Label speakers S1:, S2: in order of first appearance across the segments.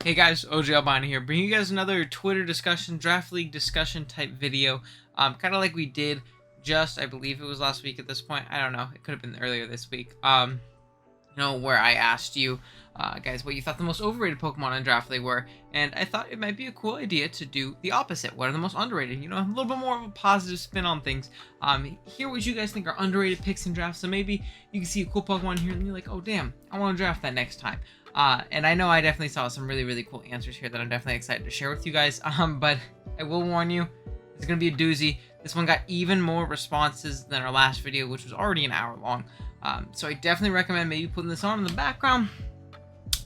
S1: Hey guys, OGalbina here, bringing you guys another Twitter discussion, draft league discussion type video, kind of like we did just, I believe it was last week at this point, I don't know, it could have been earlier this week, where I asked you, guys, what you thought the most overrated Pokemon in draft league were, and I thought it might be a cool idea to do the opposite. What are the most underrated? You know, a little bit more of a positive spin on things. Hear what you guys think are underrated picks in drafts, so maybe you can see a cool Pokemon here and you're like, oh damn, I want to draft that next time. And I know I definitely saw some really cool answers here that I'm definitely excited to share with you guys. But I will warn you, it's going to be a doozy. This one got even more responses than our last video, which was already an hour long. So I definitely recommend maybe putting this on in the background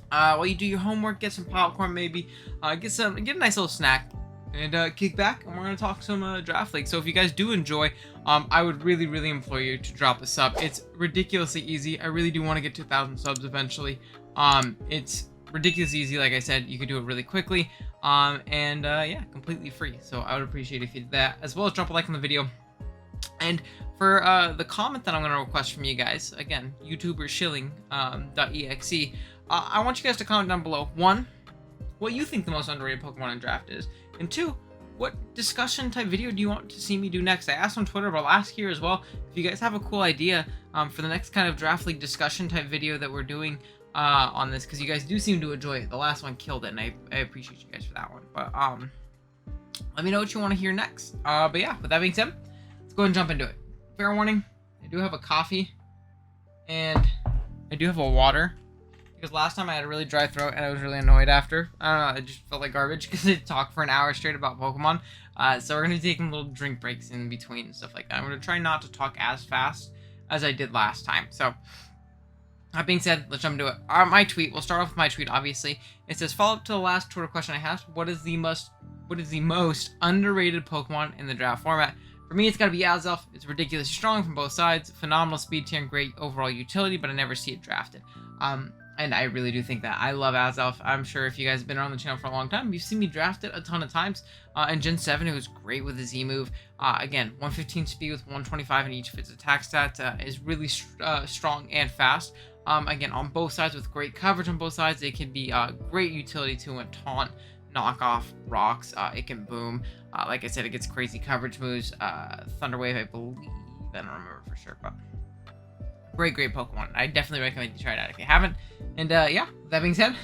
S1: while you do your homework, get some popcorn maybe, get a nice little snack, and kick back, and we're going to talk some draft league. So if you guys do enjoy, I would really implore you to drop a sub. It's ridiculously easy. I really do want to get to 1,000 subs eventually. It's ridiculously easy. Like I said, you can do it really quickly, yeah, completely free. So I would appreciate if you did that, as well as drop a like on the video. And for the comment that I'm going to request from you guys, again, youtubershilling.exe, I want you guys to comment down below, 1, what you think the most underrated Pokemon in draft is, and 2, what discussion type video do you want to see me do next? I asked on Twitter, but I'll ask here as well, if you guys have a cool idea for the next kind of draft league discussion type video that we're doing on this, because you guys do seem to enjoy it. The last one killed it, and I appreciate you guys for that one. But let me know what you want to hear next. But yeah, with that being said, let's go ahead and jump into it. Fair warning, I do have a coffee, and I do have a water, because last time I had a really dry throat, and I was really annoyed after. I don't know, I just felt like garbage, because I talked for an hour straight about Pokemon. So we're going to be taking little drink breaks in between and stuff like that. I'm going to try not to talk as fast as I did last time. So that being said, let's jump into it. My tweet, we'll start off with my tweet, obviously. It says, follow up to the last Twitter question I asked, what is the most underrated Pokemon in the draft format? For me, it's got to be Azelf. It's ridiculously strong from both sides, phenomenal speed tier and great overall utility, but I never see it drafted. And I really do think that. I love Azelf. I'm sure if you guys have been on the channel for a long time, you've seen me draft it a ton of times. In Gen 7, it was great with the Z move. Again, 115 speed with 125 in each of its attack stats is really strong and fast. Again, on both sides with great coverage on both sides, it can be great utility too and taunt, knock off rocks. It can boom. Like I said, it gets crazy coverage moves. Thunder Wave, I believe. I don't remember for sure, but great Pokemon. I definitely recommend you try it out if you haven't. And yeah, with that being said,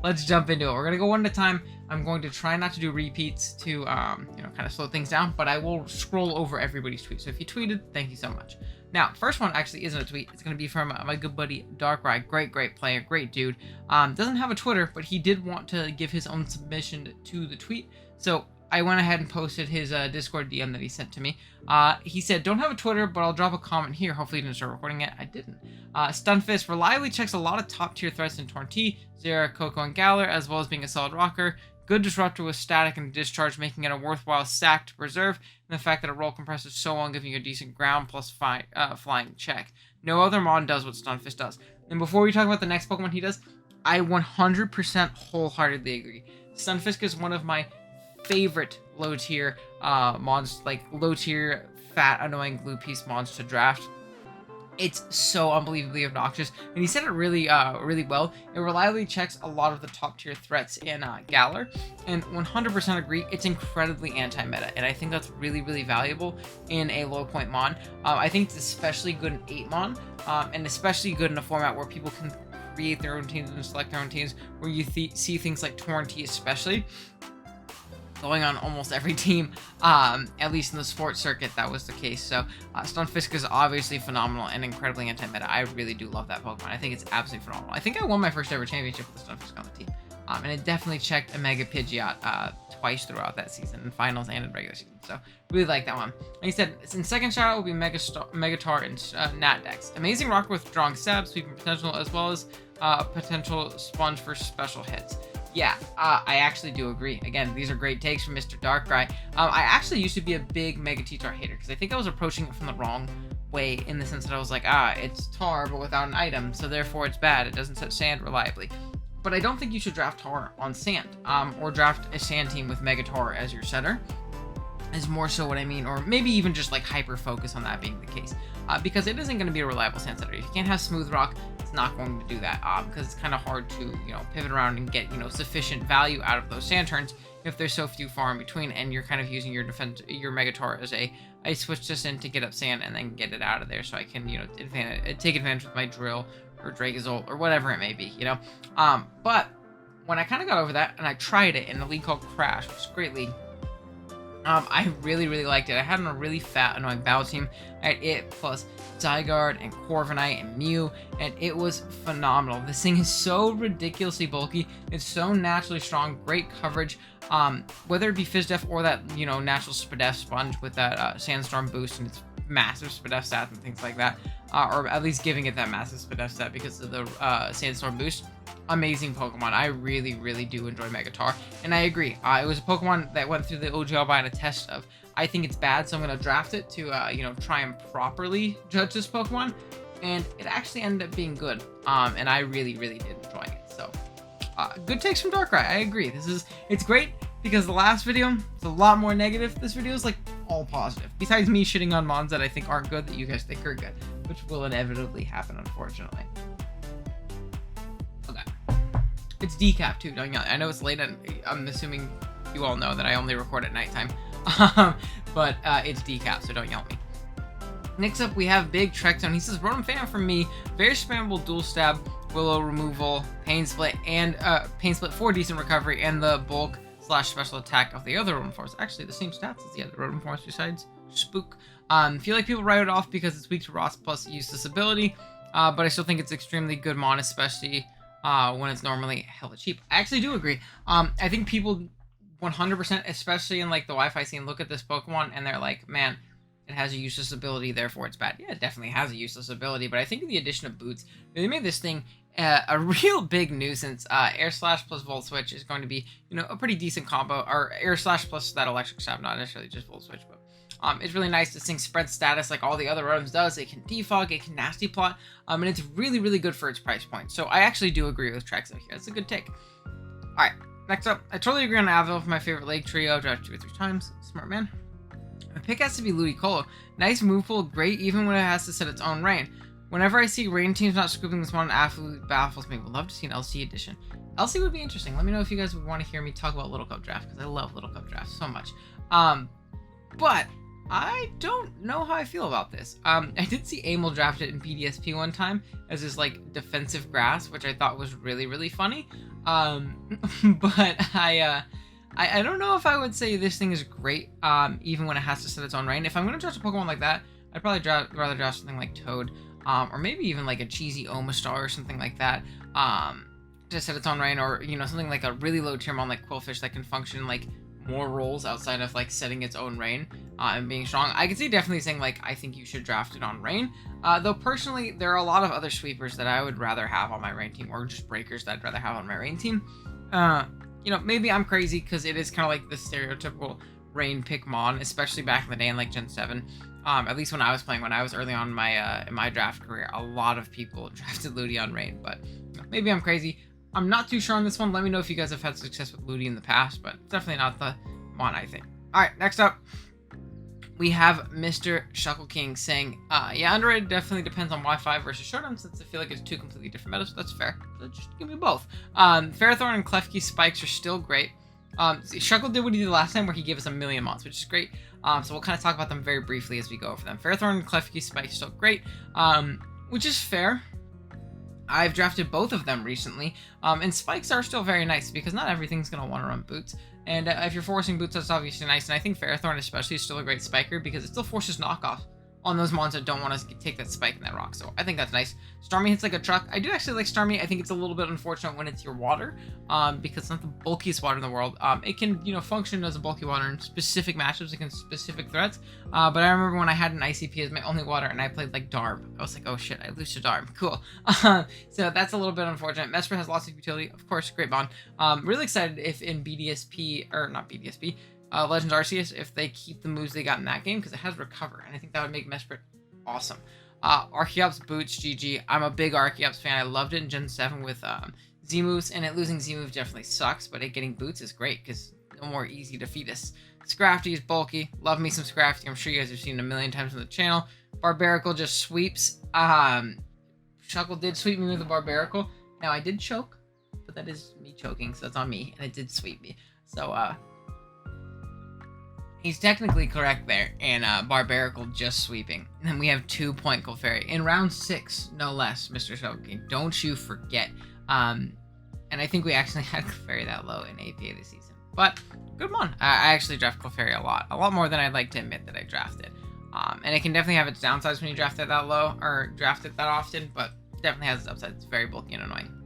S1: let's jump into it. We're gonna go one at a time. I'm going to try not to do repeats to kind of slow things down, but I will scroll over everybody's tweet. So if you tweeted, thank you so much. Now, first one actually isn't a tweet. It's going to be from my good buddy Darkrai. Great player, great dude. Doesn't have a Twitter, but he did want to give his own submission to the tweet. So I went ahead and posted his Discord DM that he sent to me. He said, don't have a Twitter, but I'll drop a comment here. Hopefully you didn't start recording it. I didn't. Stunfisk reliably checks a lot of top tier threats in Torn-T, Zera, Coco, and Galar, as well as being a solid rocker. Good disruptor with static and discharge, making it a worthwhile stack to preserve, and the fact that a roll compressor is so long, giving you a decent ground plus flying check. No other mod does what Stunfisk does. And before we talk about the next Pokemon he does, I 100% wholeheartedly agree. Stunfisk is one of my favorite low tier mons, like low tier fat annoying glue piece mons to draft. It's so unbelievably obnoxious, and he said it really well. It reliably checks a lot of the top tier threats in Galar, and 100% agree, it's incredibly anti-meta, and I think that's really valuable in a low point mon. I think it's especially good in 8mon, and especially good in a format where people can create their own teams and select their own teams, where you see things like Torn-T especially going on almost every team, at least in the sports circuit, that was the case. So Stunfisk is obviously phenomenal and incredibly anti-meta. I really do love that Pokemon. I think it's absolutely phenomenal. I think I won my first ever championship with Stunfisk on the team. And it definitely checked a Mega Pidgeot twice throughout that season, in finals and in regular season. So really like that one. Like I said, in second shout out will be Megatar and Natdex. Amazing rocker with strong stab, sweeping potential, as well as potential sponge for special hits. Yeah, I actually do agree. Again, these are great takes from Mr. Darkrai. I actually used to be a big Mega T-Tar hater, because I think I was approaching it from the wrong way, in the sense that I was like, it's Tar, but without an item, so therefore it's bad. It doesn't set sand reliably. But I don't think you should draft Tar on sand, or draft a sand team with Megatar as your setter. is more so what I mean, or maybe even just like hyper focus on that being the case, because it isn't going to be a reliable sand setter. If you can't have Smooth Rock, it's it's not going to do that because it's kind of hard to, you know, pivot around and get, you know, sufficient value out of those sand turns if there's so few far in between, and you're kind of using your Megataur as a, I switch this in to get up sand and then get it out of there so I can, you know, take advantage with my drill or Dragalge or whatever it may be, you know. But when I kind of got over that and I tried it in a league called Crash, which is a great league, I really, really liked it. I had a really fat, annoying battle team. I had it plus Zygarde and Corviknight and Mew, and it was phenomenal. This thing is so ridiculously bulky. It's so naturally strong, great coverage. Whether it be Fizz Def or that, you know, natural Spadef sponge with that Sandstorm boost and its massive Spadef stats and things like that, or at least giving it that massive Spadef stat because of the Sandstorm boost. Amazing Pokemon. I really, really do enjoy Megataur, and I agree. It was a Pokemon that went through the OGalbina test of, I think it's bad, so I'm going to draft it to, you know, try and properly judge this Pokemon, and it actually ended up being good, and I really, really did enjoy it. So, good takes from Darkrai. I agree. It's great because the last video is a lot more negative. This video is like all positive. Besides me shitting on mons that I think aren't good that you guys think are good, which will inevitably happen, unfortunately. Okay. It's decaf too, don't you? I know it's late, and I'm assuming you all know that I only record at nighttime. But it's decaf, so don't yell at me. Next up, we have Big Trexon. He says, Rotom-Fan from me, very spammable dual stab, willow removal, pain split, and pain split for decent recovery, and the bulk / special attack of the other Rotom forms. Actually, the same stats as the other Rotom forms besides Spook. Feel like people write it off because it's weak to Rocks plus useless ability, but I still think it's extremely good mon, especially when it's normally hella cheap. I actually do agree. I think people 100%, especially in like the Wi-Fi scene, look at this Pokemon and they're like, man, it has a useless ability, therefore it's bad. Yeah, it definitely has a useless ability, but I think the addition of boots, they made this thing a real big nuisance. Air Slash plus Volt Switch is going to be, you know, a pretty decent combo, or Air Slash plus that Electric Stab, not necessarily just Volt Switch, but it's really nice. This thing spreads status like all the other Rotoms does. It can defog, it can nasty plot, and it's really, really good for its price point. So I actually do agree with Trexo here. It's a good take. All right, next up, I totally agree on Avil for my favorite Lake Trio. Draft 2 or 3 times. Smart man. My pick has to be Ludicolo. Nice move pool, great even when it has to set its own rain. Whenever I see rain teams not scooping this one, absolutely baffles me. Would love to see an LC edition. LC would be interesting. Let me know if you guys would want to hear me talk about Little Cup Draft, because I love Little Cup Draft so much. But I don't know how I feel about this. I did see Amel drafted in PDSP one time as his like defensive grass, which I thought was really, really funny. But I don't know if I would say this thing is great, even when it has to set its own rain. If I'm going to draft a Pokemon like that, I'd probably rather draft something like Toad, or maybe even like a cheesy Omastar or something like that, to set its own rain, or, you know, something like a really low tier mon like Quillfish that can function like more roles outside of like setting its own rain and being strong. I could see definitely saying like, I think you should draft it on rain, though personally there are a lot of other sweepers that I would rather have on my rain team, or just breakers that I'd rather have on my rain team. You know, maybe I'm crazy because it is kind of like the stereotypical rain pick mon, especially back in the day in like Gen 7. At least when I was playing, when I was early on in my draft career, a lot of people drafted Ludi on rain, but you know, maybe I'm crazy. I'm not too sure on this one. Let me know if you guys have had success with Ludi in the past, but definitely not the mon, I think. All right, next up, we have Mr. Shuckle King saying, yeah, underrated definitely depends on Wi-Fi versus Showdown, since I feel like it's two completely different metas. That's fair. So just give me both. Ferrothorn and Klefki spikes are still great. Shuckle did what he did last time, where he gave us a million mons, which is great. So we'll kind of talk about them very briefly as we go over them. Ferrothorn and Klefki spikes still great, which is fair. I've drafted both of them recently, and spikes are still very nice because not everything's going to want to run boots. And if you're forcing boots, that's obviously nice. And I think Ferrothorn especially is still a great spiker because it still forces knockoffs on those mons that don't want to take that spike in that rock. So I think that's nice. Starmie hits like a truck. I do actually like Starmie. I think it's a little bit unfortunate when it's your water, because it's not the bulkiest water in the world. It can, you know, function as a bulky water in specific matchups against specific threats. But I remember when I had an ICP as my only water and I played like Darb, I was like, oh shit, I lose to Darb. Cool. So that's a little bit unfortunate. Mesprit has lots of utility. Of course, great bond. Really excited if in BDSP, or not BDSP, Legends Arceus, if they keep the moves they got in that game, because it has Recover, and I think that would make Mesprit awesome. Archeops Boots, GG. I'm a big Archeops fan. I loved it in Gen 7 with Z-moves, and it losing Z-moves definitely sucks, but it getting Boots is great, because no more easy defeatist. Scrafty is bulky. Love me some Scrafty. I'm sure you guys have seen it a million times on the channel. Barbaracle just sweeps. Shuckle did sweep me with a Barbaracle. Now, I did choke, but that is me choking, so that's on me, and it did sweep me. So, he's technically correct there, and Barbaracle just sweeping. And then we have 2-point Clefairy. In round 6, no less, Mr. Shoki. Don't you forget. And I think we actually had Clefairy that low in APA this season. But, good one. I actually draft Clefairy a lot more than I'd like to admit that I drafted. And it can definitely have its downsides when you draft it that low, or draft it that often, but definitely has its upsides. It's very bulky and annoying.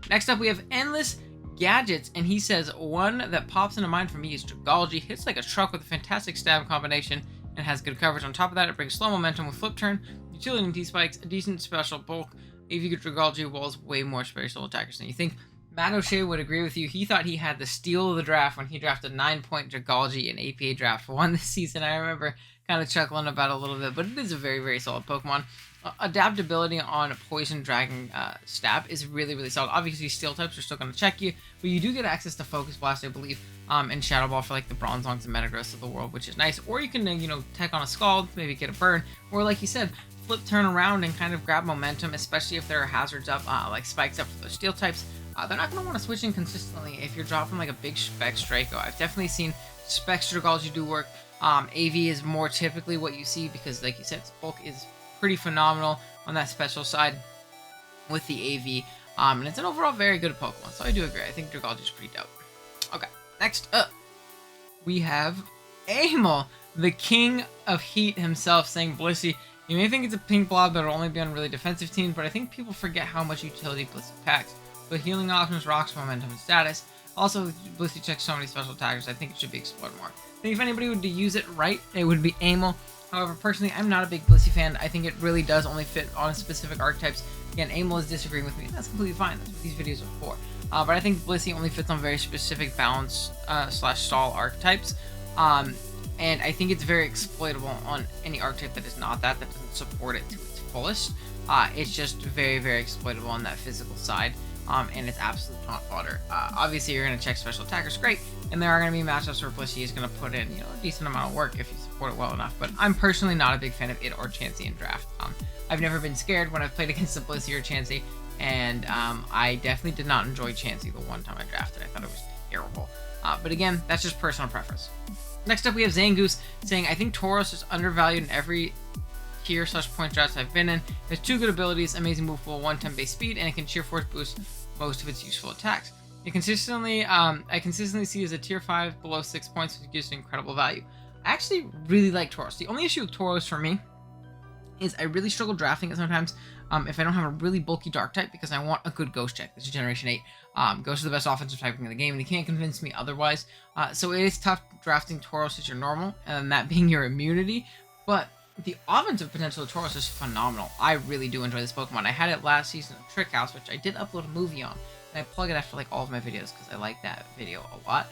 S1: Next up, we have Endless Gadgets, and he says, one that pops into mind for me is Dragalge. Hits like a truck with a fantastic stab combination and has good coverage. On top of that, it brings slow momentum with Flip Turn, utility and T-Spikes, a decent special bulk. If you get Dragalge, walls way more special attackers than you think. Matt O'Shea would agree with you. He thought he had the steal of the draft when he drafted 9-point Dragalge in APA Draft 1 this season. I remember kind of chuckling about it a little bit, but it is a very, very solid Pokemon. Adaptability on Poison Dragon Stab is really, really solid. Obviously, Steel types are still going to check you, but you do get access to Focus Blast, I believe, and Shadow Ball for like the Bronzongs and Metagross of the world, which is nice. Or you can, tech on a Scald, maybe get a burn, or like you said, flip turn around and kind of grab momentum, especially if there are hazards up, like spikes up for the Steel types. They're not going to want to switch in consistently if you're dropping like a big Specs Draco. I've definitely seen Specs Dragalge do work. AV is more typically what you see because, like you said, its bulk is pretty phenomenal on that special side with the AV. And it's an overall very good Pokemon, so I do agree. I think Dragalge is pretty dope. Okay, next up, we have Amel, the king of heat himself, saying, Blissey, you may think it's a pink blob that will only be on really defensive teams, but I think people forget how much utility Blissey packs. With healing options, rocks, momentum, and status. Also, Blissey checks so many special attackers, I think it should be explored more. I think if anybody would use it right, it would be Amel. However, personally, I'm not a big Blissey fan. I think it really does only fit on specific archetypes. Again, Amel is disagreeing with me, and that's completely fine. That's what these videos are for. But I think Blissey only fits on very specific balance slash stall archetypes. And I think it's very exploitable on any archetype that is not that doesn't support it to its fullest. It's just very, very exploitable on that physical side. And it's absolute taunt fodder. Obviously, you're going to check special attackers, great, and there are going to be matchups where Blissey is going to put in, a decent amount of work if you support it well enough. But I'm personally not a big fan of it or Chansey in draft. I've never been scared when I've played against a Blissey or Chansey, and I definitely did not enjoy Chansey the one time I drafted. I thought it was terrible. But again, that's just personal preference. Next up, we have Zangoose saying, I think Tauros is undervalued in every tier / point drafts I've been in. It has 2 good abilities, amazing move pool, 110 base speed, and it can sheer force boost most of its useful attacks. I consistently see it as a tier 5 below 6 points, which gives it incredible value. I actually really like Tauros. The only issue with Tauros for me is I really struggle drafting it sometimes if I don't have a really bulky dark type because I want a good Ghost check. This is Generation 8. Ghost is the best offensive typing in the game, and you can't convince me otherwise. So it is tough drafting Tauros as your normal, and that being your immunity, but the offensive potential of Tauros is phenomenal. I really do enjoy this Pokemon. I had it last season of Trick House, which I did upload a movie on, and I plug it after like all of my videos because I like that video a lot.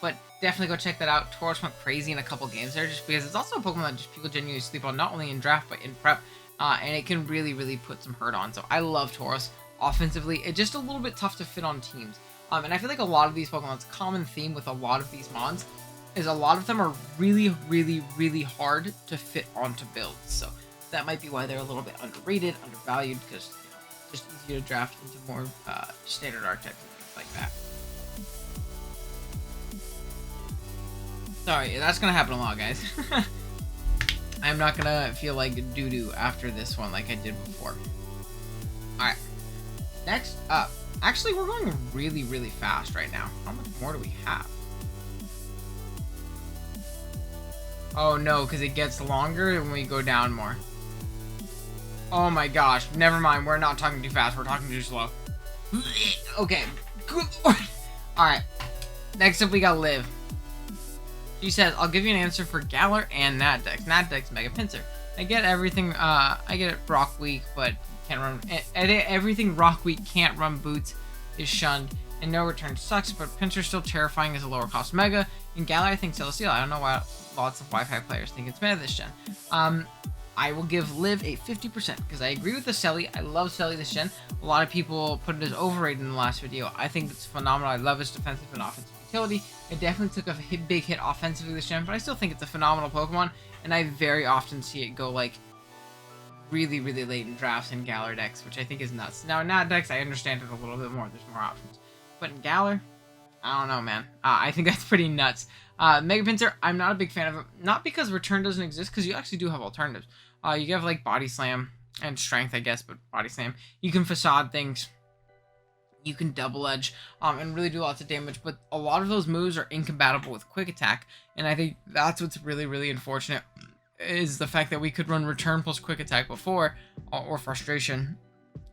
S1: But definitely go check that out. Tauros went crazy in a couple games there just because it's also a Pokemon that just people genuinely sleep on, not only in draft but in prep, and it can really, really put some hurt on. So I love Tauros. Offensively, it's just a little bit tough to fit on teams. And I feel like a lot of these Pokemon's common theme with a lot of these mons is a lot of them are really, really, really hard to fit onto builds. So that might be why they're a little bit underrated, undervalued, because it's just easier to draft into more standard archetypes and things like that. Sorry, that's gonna happen a lot, guys. I'm not gonna feel like doo-doo after this one like I did before. Alright. Next up. Actually, we're going really, really fast right now. How much more do we have? Oh no, because it gets longer when we go down more. Oh my gosh. Never mind. We're not talking too fast. We're talking too slow. Okay. Good lord. Alright. Next up, we got Liv. She says, I'll give you an answer for Galar and Natdex. Natdex, Mega Pinsir. I get everything. I get it Rock Weak, but can't run. Everything Rock Weak can't run boots is shunned. And No Return sucks, but Pinsir's still terrifying as a lower cost Mega. And Galar, I think Celesteal. I don't know why lots of Wi-Fi players think it's meta this gen. I will give Liv a 50% because I agree with the Selly. I love Selly this gen. A lot of people put it as overrated in the last video. I think it's phenomenal. I love its defensive and offensive utility. It definitely took a big hit offensively this gen, but I still think it's a phenomenal Pokemon, and I very often see it go like really, really late in drafts in Galar decks, which I think is nuts. Now in Nat decks, I understand it a little bit more. There's more options. But in Galar, I don't know, man. I think that's pretty nuts. Mega Pinsir, I'm not a big fan of it. Not because Return doesn't exist, because you actually do have alternatives. You have like Body Slam and Strength, I guess, but Body Slam. You can Facade things. You can Double Edge and really do lots of damage, but a lot of those moves are incompatible with Quick Attack, and I think that's what's really, really unfortunate, is the fact that we could run Return plus Quick Attack before, or Frustration,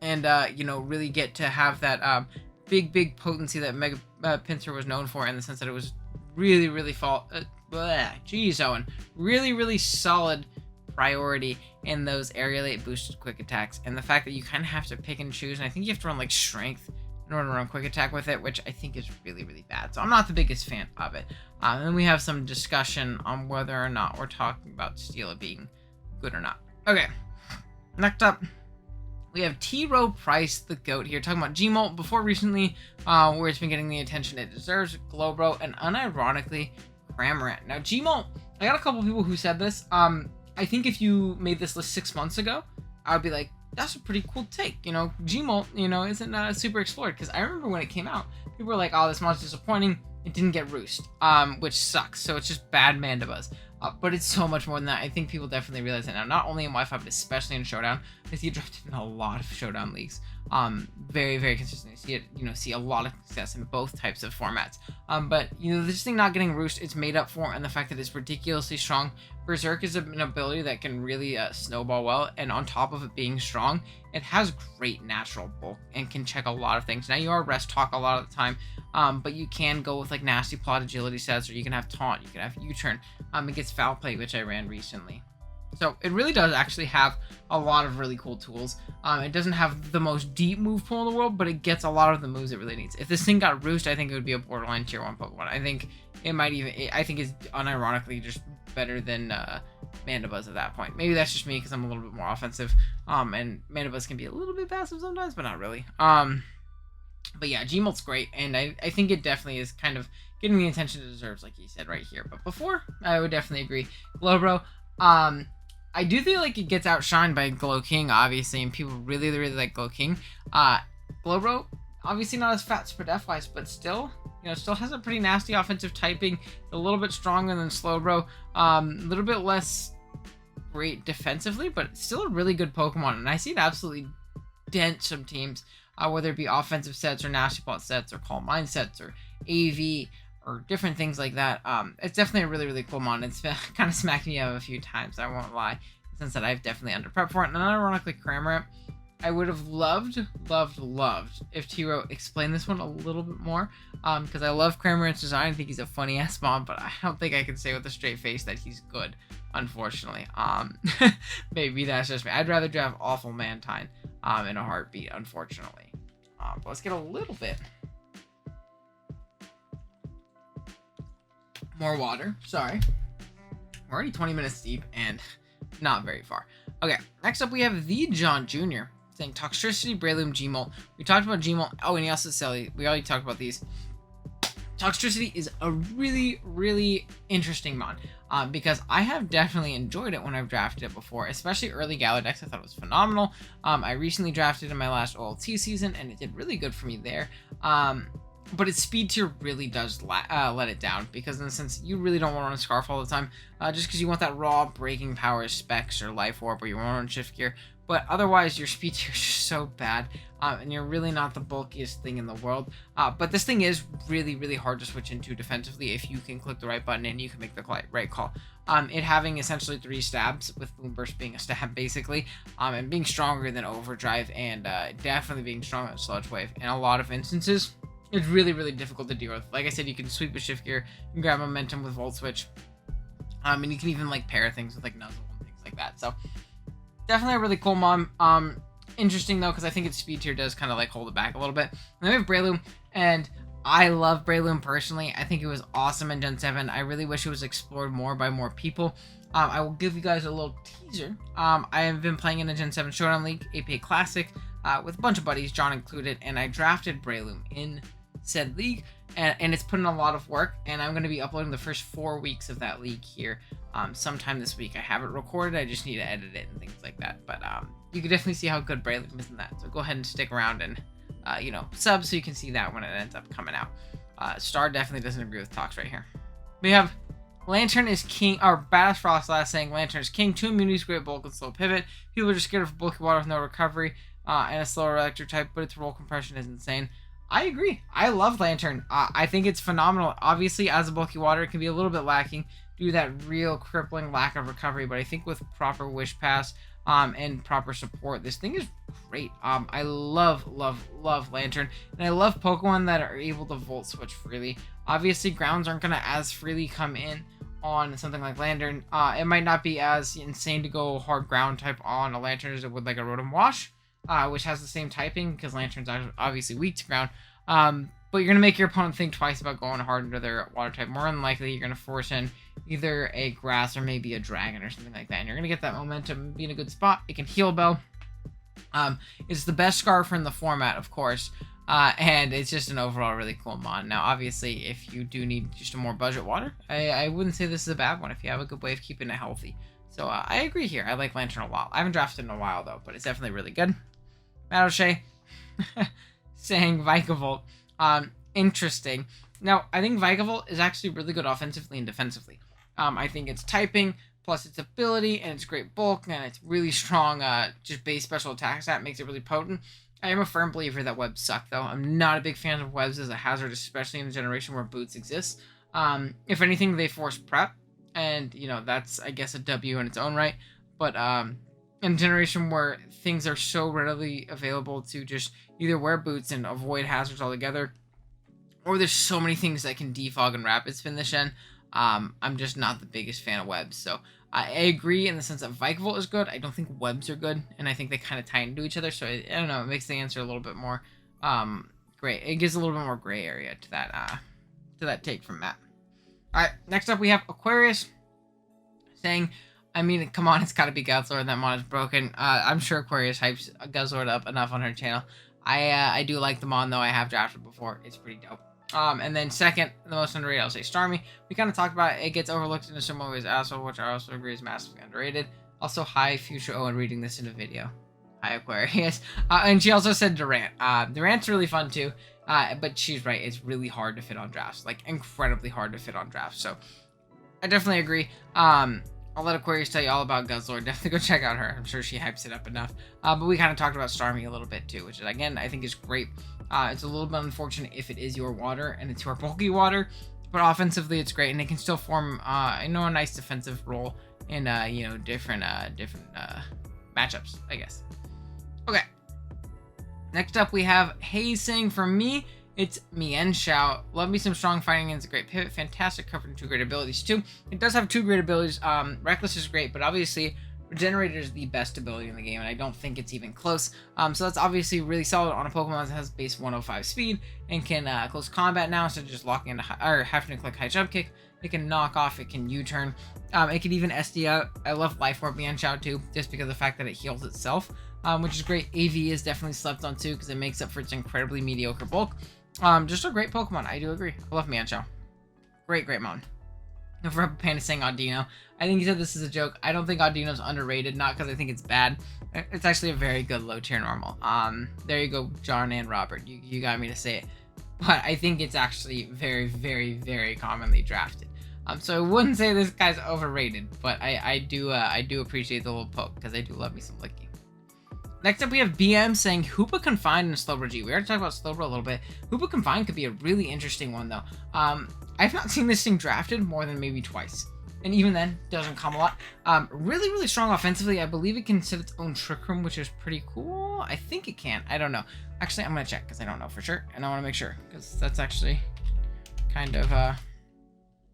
S1: and, you know, really get to have that big potency that Mega Pinsir was known for, in the sense that it was really, really Owen. Really solid priority in those aerialate boosted quick attacks, and the fact that you kind of have to pick and choose, and I think you have to run like Strength in order to run quick attack with it, which I think is really, really bad. So I'm not the biggest fan of it. And then we have some discussion on whether or not we're talking about Steela being good or not. Okay, next up, we have T-Row Price, the GOAT here, talking about Gmolt before recently, where it's been getting the attention it deserves, Glowbro, and unironically, Cramorant. Now, Gmolt, I got a couple people who said this. I think if you made this list 6 months ago, I would be like, that's a pretty cool take. You know, Gmolt, you know, isn't super explored. Because I remember when it came out, people were like, oh, this monster's disappointing. It didn't get Roost, which sucks. So it's just bad Mandibuzz. But it's so much more than that. I think people definitely realize it now. Not only in Wi-Fi, but especially in Showdown. I see it drafted in a lot of Showdown leagues. Very consistently. See it, see a lot of success in both types of formats. But this thing not getting Roost, it's made up for, and the fact that it's ridiculously strong. Berserk is an ability that can really snowball well, and on top of it being strong, it has great natural bulk and can check a lot of things. Now you are Rest Talk a lot of the time, but you can go with like Nasty Plot agility sets, or you can have Taunt, you can have U-Turn. It gets Foul Play, which I ran recently. So it really does actually have a lot of really cool tools. It doesn't have the most deep move pool in the world, but it gets a lot of the moves it really needs. If this thing got Roost, I think it would be a borderline tier 1 Pokemon. I think it might even, I think it's unironically just better than Mandibuzz at that point. Maybe that's just me because I'm a little bit more offensive. And Mandibuzz can be a little bit passive sometimes, but not really. But yeah, Gmolt's great, and I think it definitely is kind of getting the attention it deserves, like he said right here. But before, I would definitely agree. Glowbro, I do feel like it gets outshined by Glow King, obviously, and people really like Glow King. Glowbro, obviously not as fast per def-wise, but still, still has a pretty nasty offensive typing. A little bit stronger than Slowbro. A little bit less great defensively, but still a really good Pokemon. And I see it absolutely dent some teams, whether it be offensive sets or Nasty Plot sets or Calm Mind sets or AV or different things like that. It's definitely a really cool mon. It's kind of smacked me up a few times, I won't lie, since that I've definitely under-prepped for it. And ironically, Cramorant, I would have loved if T-Row explained this one a little bit more, because I love Cramorant's design. I think he's a funny-ass mon, but I don't think I can say with a straight face that he's good, unfortunately. Maybe that's just me. I'd rather draft Awful Mantine in a heartbeat, unfortunately. But let's get a little bit more water. Sorry. We're already 20 minutes deep and not very far. Okay, next up we have the John Jr. saying Toxicity, Breloom, Gmolt. We talked about Gmolt. Oh, and he also said, we already talked about these. Toxicity is a really interesting mon, because I have definitely enjoyed it when I've drafted it before, especially early Galar decks. I thought it was phenomenal. I recently drafted in my last OLT season, and it did really good for me there. But its speed tier really does let it down, because in a sense, you really don't want to run a Scarf all the time, just because you want that raw breaking power Specs or Life Orb, or you want to run Shift Gear. But otherwise, your speed tier is just so bad, and you're really not the bulkiest thing in the world. But this thing is really hard to switch into defensively if you can click the right button and you can make the right call. It having essentially 3 stabs, with Boomburst being a stab basically, and being stronger than Overdrive, and definitely being stronger than Sludge Wave in a lot of instances. It's really difficult to deal with. Like I said, you can sweep with Shift Gear, you can grab momentum with Volt Switch, and you can even like pair things with like Nuzzle and things like that. So definitely a really cool mon. Interesting though, because I think its speed tier does kind of like hold it back a little bit. And then we have Breloom, and I love Breloom personally. I think it was awesome in Gen 7. I really wish it was explored more by more people. I will give you guys a little teaser. I have been playing in the Gen 7 Showdown League, APA Classic, with a bunch of buddies, John included, and I drafted Breloom in said league, and it's put in a lot of work, and I'm going to be uploading the first 4 weeks of that league here sometime this week. I have it recorded, I just need to edit it and things like that, but you can definitely see how good Breloom is in that, so go ahead and stick around and sub so you can see that when it ends up coming out. Star definitely doesn't agree with Tox right here. We have Lanturn is king, or Badass Frost last saying Lanturn is king, 2 immunities, great bulk, and slow pivot. People are just scared of bulky water with no recovery, and a slower electric type, but its roll compression is insane. I agree. I love Lanturn. I think it's phenomenal. Obviously, as a bulky water, it can be a little bit lacking due to that real crippling lack of recovery, but I think with proper Wish Pass and proper support, this thing is great. I love Lanturn, and I love Pokemon that are able to Volt Switch freely. Obviously, grounds aren't going to as freely come in on something like Lanturn. It might not be as insane to go hard ground type on a Lanturn as it would like a Rotom Wash, which has the same typing because Lanturn's obviously weak to ground. But you're going to make your opponent think twice about going hard into their water type. More than likely, you're going to force in either a grass or maybe a dragon or something like that. And you're going to get that momentum, be in a good spot. It can heal Bell. It's the best Scarf in the format, of course. And it's just an overall really cool mod. Now, obviously, if you do need just a more budget water, I wouldn't say this is a bad one if you have a good way of keeping it healthy. So I agree here. I like Lanturn a lot. I haven't drafted in a while, though, but it's definitely really good. Matt O'Shea saying Vikavolt. Interesting. Now, I think Vikavolt is actually really good offensively and defensively. I think its typing, plus its ability, and its great bulk, and its really strong just base special attack stat makes it really potent. I am a firm believer that webs suck, though. I'm not a big fan of webs as a hazard, especially in the generation where boots exist. If anything, they force prep, and, that's, I guess, a W in its own right. But in a generation where things are so readily available to just either wear boots and avoid hazards altogether, or there's so many things that can defog and rapid spin this gen, I'm just not the biggest fan of webs. So I agree in the sense that Vikavolt is good. I don't think webs are good, and I think they kind of tie into each other. So I don't know, it makes the answer a little bit more gray. It gives a little bit more gray area to that take from Matt. All right, next up we have Aquarius saying, come on, it's got to be Guzzlord. That mod is broken. I'm sure Aquarius hypes Guzzlord up enough on her channel. I do like the mod, though. I have drafted before. It's pretty dope. And then second, the most underrated, I'll say Starmie. We kind of talked about it. It gets overlooked in a similar way as Asshole, which I also agree is massively underrated. Also, hi, Future Owen, reading this in a video. Hi, Aquarius. And she also said Durant. Durant's really fun, too. But she's right. It's really hard to fit on drafts. Like, incredibly hard to fit on drafts. So, I definitely agree. I'll let Aquarius tell you all about Guzzlord. Definitely go check out her. I'm sure she hypes it up enough. But we kind of talked about Starmie a little bit too, which again, I think is great. It's a little bit unfortunate if it is your water and it's your bulky water, but offensively it's great and it can still form, a nice defensive role in, different matchups, I guess. Okay. Next up we have Hayes saying, for me, it's Mienshao. Love me some strong fighting, and it's a great pivot. Fantastic cover and 2 great abilities, too. It does have 2 great abilities. Reckless is great, but obviously Regenerator is the best ability in the game, and I don't think it's even close. So that's obviously really solid on a Pokemon that has base 105 speed and can close combat now, instead of just locking into or having to click high jump kick. It can knock off, it can U-turn. It can even SD out. I love Life Orb Mienshao, too, just because of the fact that it heals itself, which is great. AV is definitely slept on, too, because it makes up for its incredibly mediocre bulk. Just a great Pokemon. I do agree. I love Mienshao. Great mon. For Panda saying Audino. I think he said this is a joke. I don't think Audino's underrated, not because I think it's bad. It's actually a very good low tier normal. There you go, John and Robert. You got me to say it. But I think it's actually very, very, very commonly drafted. So I wouldn't say this guy's overrated, but I do appreciate the little poke, because I do love me some licking. Next up, we have BM saying Hoopa-Confined and Slowbro G. We already talked about Slowbro a little bit. Hoopa-Confined could be a really interesting one, though. I've not seen this thing drafted more than maybe twice. And even then, doesn't come a lot. Really, really strong offensively. I believe it can set its own Trick Room, which is pretty cool. I think it can. I don't know. Actually, I'm going to check, because I don't know for sure. And I want to make sure, because that's actually kind of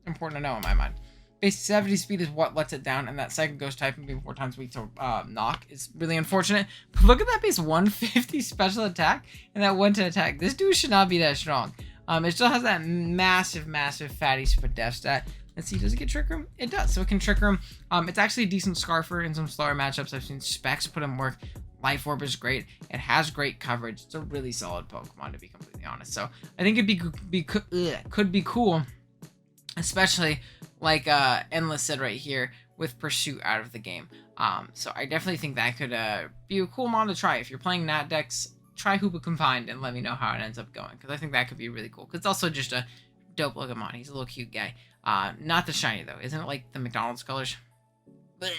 S1: important to know in my mind. Base 70 speed is what lets it down, and that second ghost typing being 4 times weak to knock is really unfortunate. But look at that base 150 special attack and that 110 attack. This dude should not be that strong. It still has that massive fatty def stat. Let's see, does it get Trick Room? It does, so it can Trick Room. It's actually a decent Scarfer in some slower matchups. I've seen Specs put in work. Life Orb is great. It has great coverage. It's a really solid Pokemon, to be completely honest. So I think could be cool, especially like Endless said right here, with Pursuit out of the game. So I definitely think that could be a cool mon to try. If you're playing Nat decks, try Hoopa-Confined and let me know how it ends up going, because I think that could be really cool. Because it's also just a dope looking mon. He's a little cute guy. Not the shiny though. Isn't it like the McDonald's colors? Blech.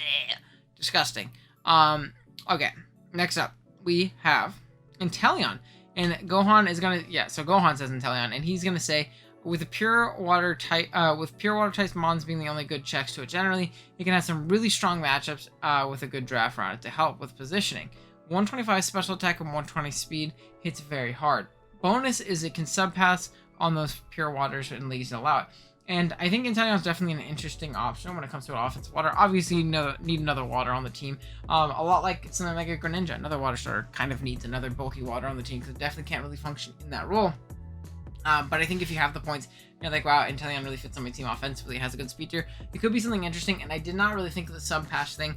S1: Disgusting. Okay. Next up, we have Inteleon. And Gohan is gonna, so Gohan says Inteleon, and he's gonna say, with pure water types mons being the only good checks to it generally, it can have some really strong matchups with a good draft around it to help with positioning. 125 special attack and 120 speed hits very hard. Bonus is it can subpass on those pure waters and leagues that allow it. And I think Inteleon is definitely an interesting option when it comes to offensive water. Obviously, you need another water on the team. A lot like something like a Greninja. Another water starter kind of needs another bulky water on the team, because it definitely can't really function in that role. But I think if you have the points, you're like, wow, Inteleon really fits on my team offensively. It has a good speed tier. It could be something interesting, and I did not really think of the sub-pass thing,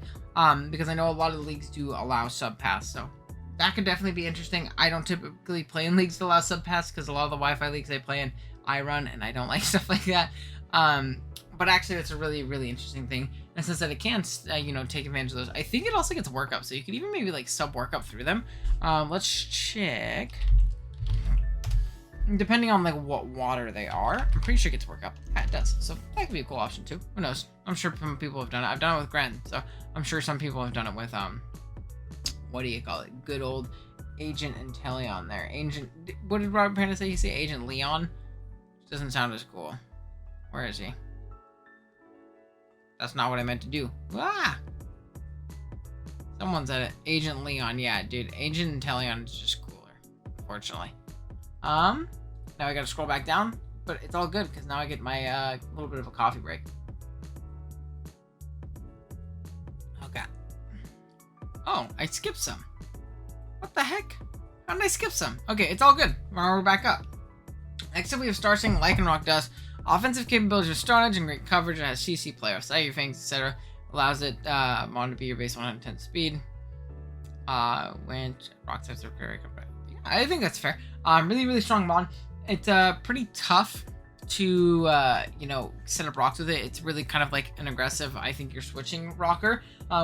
S1: because I know a lot of the leagues do allow sub-pass, so that could definitely be interesting. I don't typically play in leagues that allow sub-pass, because a lot of the Wi-Fi leagues I play in, I run, and I don't like stuff like that. But actually, it's a really, really interesting thing. And since that it can, take advantage of those, I think it also gets workup, so you could even maybe like sub workup through them. Let's check. Depending on like what water they are, I'm pretty sure it gets workup. Yeah, it does. So that could be a cool option too. Who knows? I'm sure some people have done it. I've done it with Gren, so I'm sure some people have done it with what do you call it? Good old Agent Inteleon there. What did Robert Panda say? He say Agent Leon? Doesn't sound as cool. Where is he? That's not what I meant to do. Ah! Someone said it. Agent Leon. Yeah, dude. Agent Inteleon is just cooler, unfortunately. Now I gotta scroll back down, but it's all good because now I get my little bit of a coffee break. Okay. Oh, I skipped some. What the heck? How did I skip some? Okay, it's all good. We're back up. Next up, we have Starsting, Lycanroc Dust. Offensive capabilities with Starnage and great coverage. It has CC play off Sire Fangs, etc. Allows it mon to be your base 110 speed. When rock types are very good. Yeah, I think that's fair. Really, really strong mon. It's pretty tough to set up rocks with it. It's really kind of like an aggressive, I think you're switching rocker,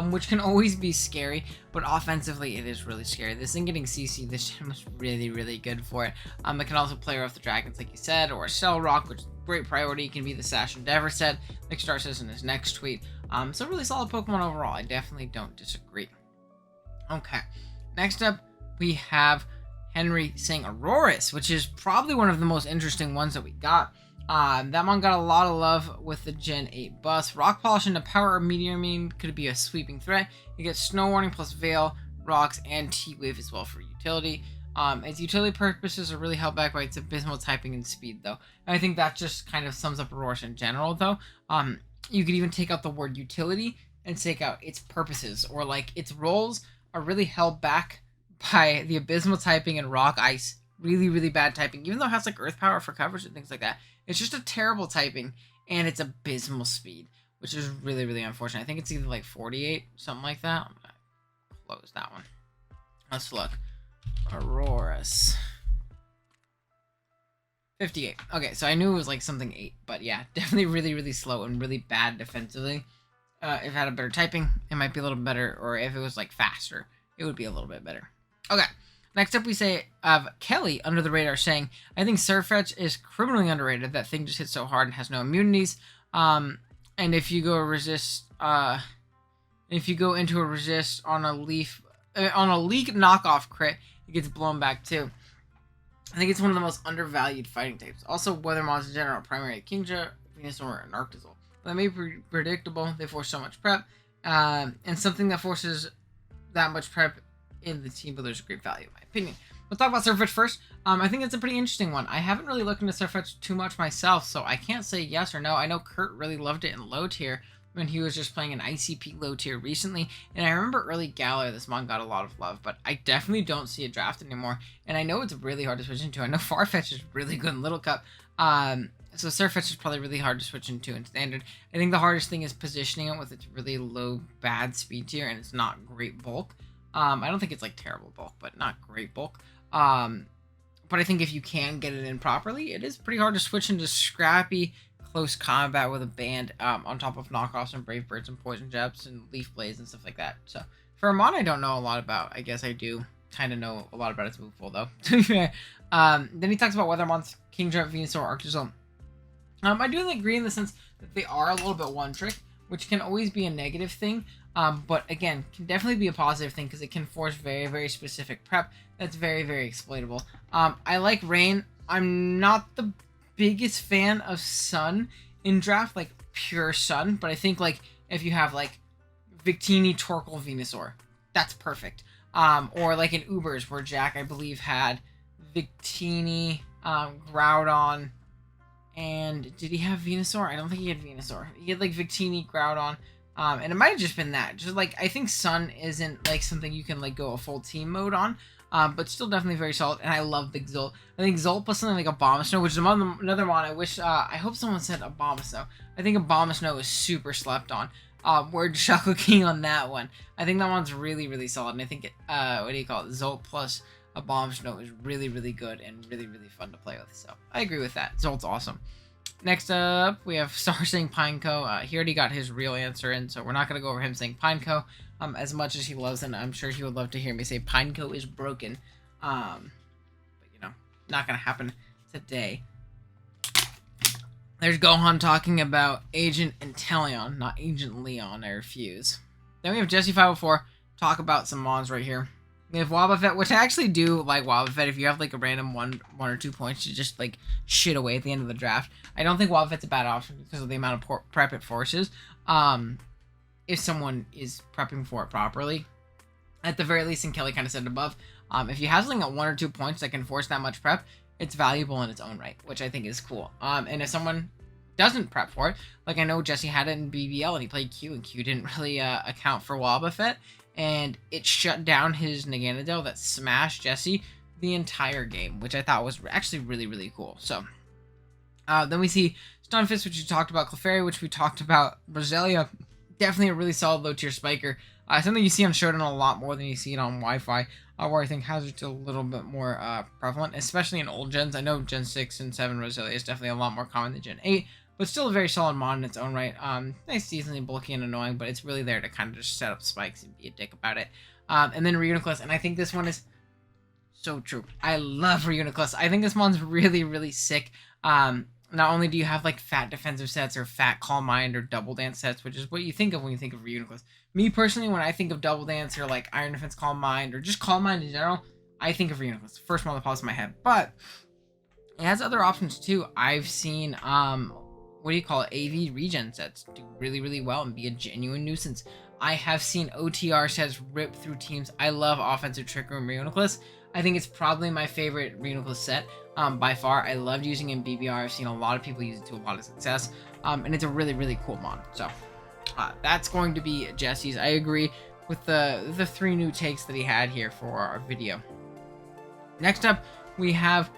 S1: which can always be scary, but offensively it is really scary. This thing getting CC, this gym was really, really good for it. It can also play off the dragons, like you said, or a Shell Rock, which is great priority. It can be the Sash Endeavor set, like Star says in his next tweet. So really solid Pokemon overall. I definitely don't disagree. Okay, next up we have Henry saying Aurorus, which is probably one of the most interesting ones that we got. That one got a lot of love with the Gen 8 bus. Rock Polish into Power or Meteor Beam could be a sweeping threat. You get Snow Warning plus Veil, Rocks, and T-Wave as well for utility. Its utility purposes are really held back by its abysmal typing and speed, though. And I think that just kind of sums up Aurorus in general, though. You could even take out the word utility and take out its purposes, or like its roles are really held back by the abysmal typing and Rock Ice. Really, really bad typing. Even though it has like Earth Power for coverage and things like that, it's just a terrible typing, and it's abysmal speed, which is really, really unfortunate. I think it's either like 48, something like that. I'm gonna close that one. Let's look. Aurorus. 58. Okay, so I knew it was like something 8, but yeah, definitely really, really slow and really bad defensively. If it had a better typing, it might be a little better, or if it was like faster, it would be a little bit better. Okay. Next up, we have Kelly under the radar saying, I think Surfetch is criminally underrated. That thing just hits so hard and has no immunities. And if you go into a resist on a leaf, on a leak knockoff crit, it gets blown back too. I think it's one of the most undervalued fighting types. Also, weather mons in general, primarily Kingdra, Venusaur, and Arctozolt. They may be predictable. They force so much prep, and something that forces that much prep in the team builder is a great value, in my opinion. We'll talk about Surfetch first. I think it's a pretty interesting one. I haven't really looked into Surfetch too much myself, so I can't say yes or no. I know Kurt really loved it in low tier when he was just playing an ICP low tier recently, and I remember early Galar, this mon got a lot of love, but I definitely don't see a draft anymore, and I know it's really hard to switch into. I know Farfetch is really good in Little Cup, so Surfetch is probably really hard to switch into in Standard. I think the hardest thing is positioning it with its really low, bad speed tier, and it's not great bulk. I don't think it's like terrible bulk, but not great bulk. But I think if you can get it in properly, it is pretty hard to switch into scrappy close combat with a band on top of knockoffs and Brave Birds and Poison Jabs and Leaf Blaze and stuff like that. So for Amon, I don't know a lot about. I guess I do kind of know a lot about its move pool, though, to be fair. Then he talks about Weather Mons, Kingdra, Venusaur, Arctozoan. I do agree in the sense that they are a little bit one-trick, which can always be a negative thing. But again, can definitely be a positive thing because it can force very, very specific prep that's very, very exploitable. I like Rain. I'm not the biggest fan of Sun in draft, like pure Sun, but I think like if you have like Victini, Torkoal, Venusaur, that's perfect. Or like in Ubers where Jack, I believe, had Victini, Groudon, and did he have Venusaur? I don't think he had Venusaur. He had like Victini, Groudon, and it might have just been that. Just like, I think Sun isn't like something you can like go a full team mode on, but still definitely very solid. And I love Big Zolt. I think Zolt plus something like Abomasnow, which is another one I wish, I hope someone said Abomasnow. I think Abomasnow is super slept on. Word Shaco King on that one. I think that one's really, really solid. And I think, what do you call it? Zolt plus Abomasnow is really, really good and really, really fun to play with. So I agree with that. Zolt's awesome. Next up, we have Star saying Pineco. He already got his real answer in, so we're not going to go over him saying Pineco. As much as he loves it, I'm sure he would love to hear me say Pineco is broken. But, you know, not going to happen today. There's Gohan talking about Agent Inteleon, not Agent Leon. I refuse. Then we have Jesse504 talk about some mons right here. We have Wobbuffet, which I actually do like Wobbuffet if you have like a random one or 2 points to just like shit away at the end of the draft. I don't think Wobbuffet's a bad option because of the amount of prep it forces. If someone is prepping for it properly. At the very least, and Kelly kind of said above, if you have something at 1 or 2 points that can force that much prep, it's valuable in its own right, which I think is cool. And if someone doesn't prep for it, like I know Jesse had it in BBL and he played Q, and Q didn't really account for Wobbuffet, and it shut down his Naganadel that smashed Jesse the entire game, which I thought was actually really, really cool. So then we see Stunfisk, which we talked about, Clefairy, which we talked about, Roselia, definitely a really solid low-tier spiker. Something you see on Showdown a lot more than you see it on Wi-Fi, where I think Hazard's a little bit more prevalent, especially in old gens. I know Gen 6 and 7 Roselia is definitely a lot more common than Gen 8, but still a very solid mod in its own right. Nice, seasonally bulky and annoying, but it's really there to kind of just set up spikes and be a dick about it. And then Reuniclus, and I think this one is so true. I love Reuniclus. I think this one's really, really sick. Not only do you have like fat defensive sets or fat Calm Mind or Double Dance sets, which is what you think of when you think of Reuniclus. Me personally, when I think of Double Dance or like Iron Defense Calm Mind or just Calm Mind in general, I think of Reuniclus. The first one that pops in my head. But it has other options too. I've seen what do you call it? AV regen sets do really, really well and be a genuine nuisance. I have seen OTR sets rip through teams. I love Offensive Trick Room Reuniclus. I think it's probably my favorite Reuniclus set by far. I loved using it in BBR. I've seen a lot of people use it to a lot of success. And it's a really, really cool mod. So that's going to be Jesse's. I agree with the 3 new takes that he had here for our video. Next up, we have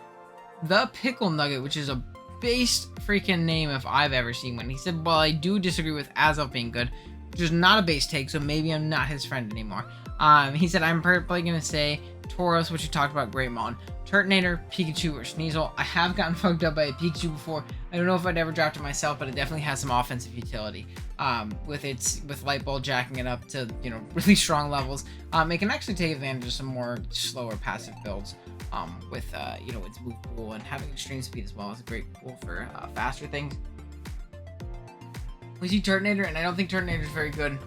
S1: the Pickle Nugget, which is a base freaking name if I've ever seen one. He said, well, I do disagree with Azelf being good, which is not a base take, so maybe I'm not his friend anymore. He said, I'm probably going to say Tauros, which we talked about, Greymon, Turtonator, Pikachu, or Sneasel. I have gotten fucked up by a Pikachu before. I don't know if I'd ever dropped it myself, but it definitely has some offensive utility. With Light Bulb jacking it up to, you know, really strong levels. It can actually take advantage of some more slower passive builds. With you know, its move pool and having extreme speed as well is a great pool for faster things. We see Turtonator, and I don't think Turtonator is very good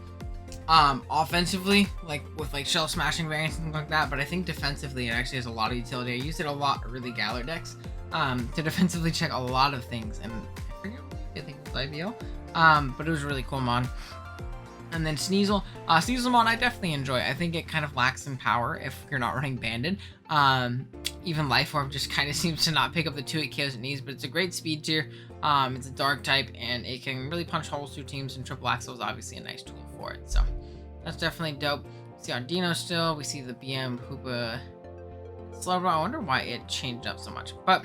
S1: offensively, like with like shell smashing variants and things like that, but I think defensively it actually has a lot of utility. I used it a lot early Galar decks to defensively check a lot of things, and I forget what I think it was IBL, but it was a really cool mod. And then Sneasel. Sneasel mod I definitely enjoy. I think it kind of lacks in power if you're not running Banded. Even Life Orb just kind of seems to not pick up the 2-hit KOs it needs, but it's a great speed tier. It's a dark type, and it can really punch holes through teams, and Triple Axle is obviously a nice tool for it. So that's definitely dope. We see Audino still. We see the BM Hoopa Slowbro. I wonder why it changed up so much. But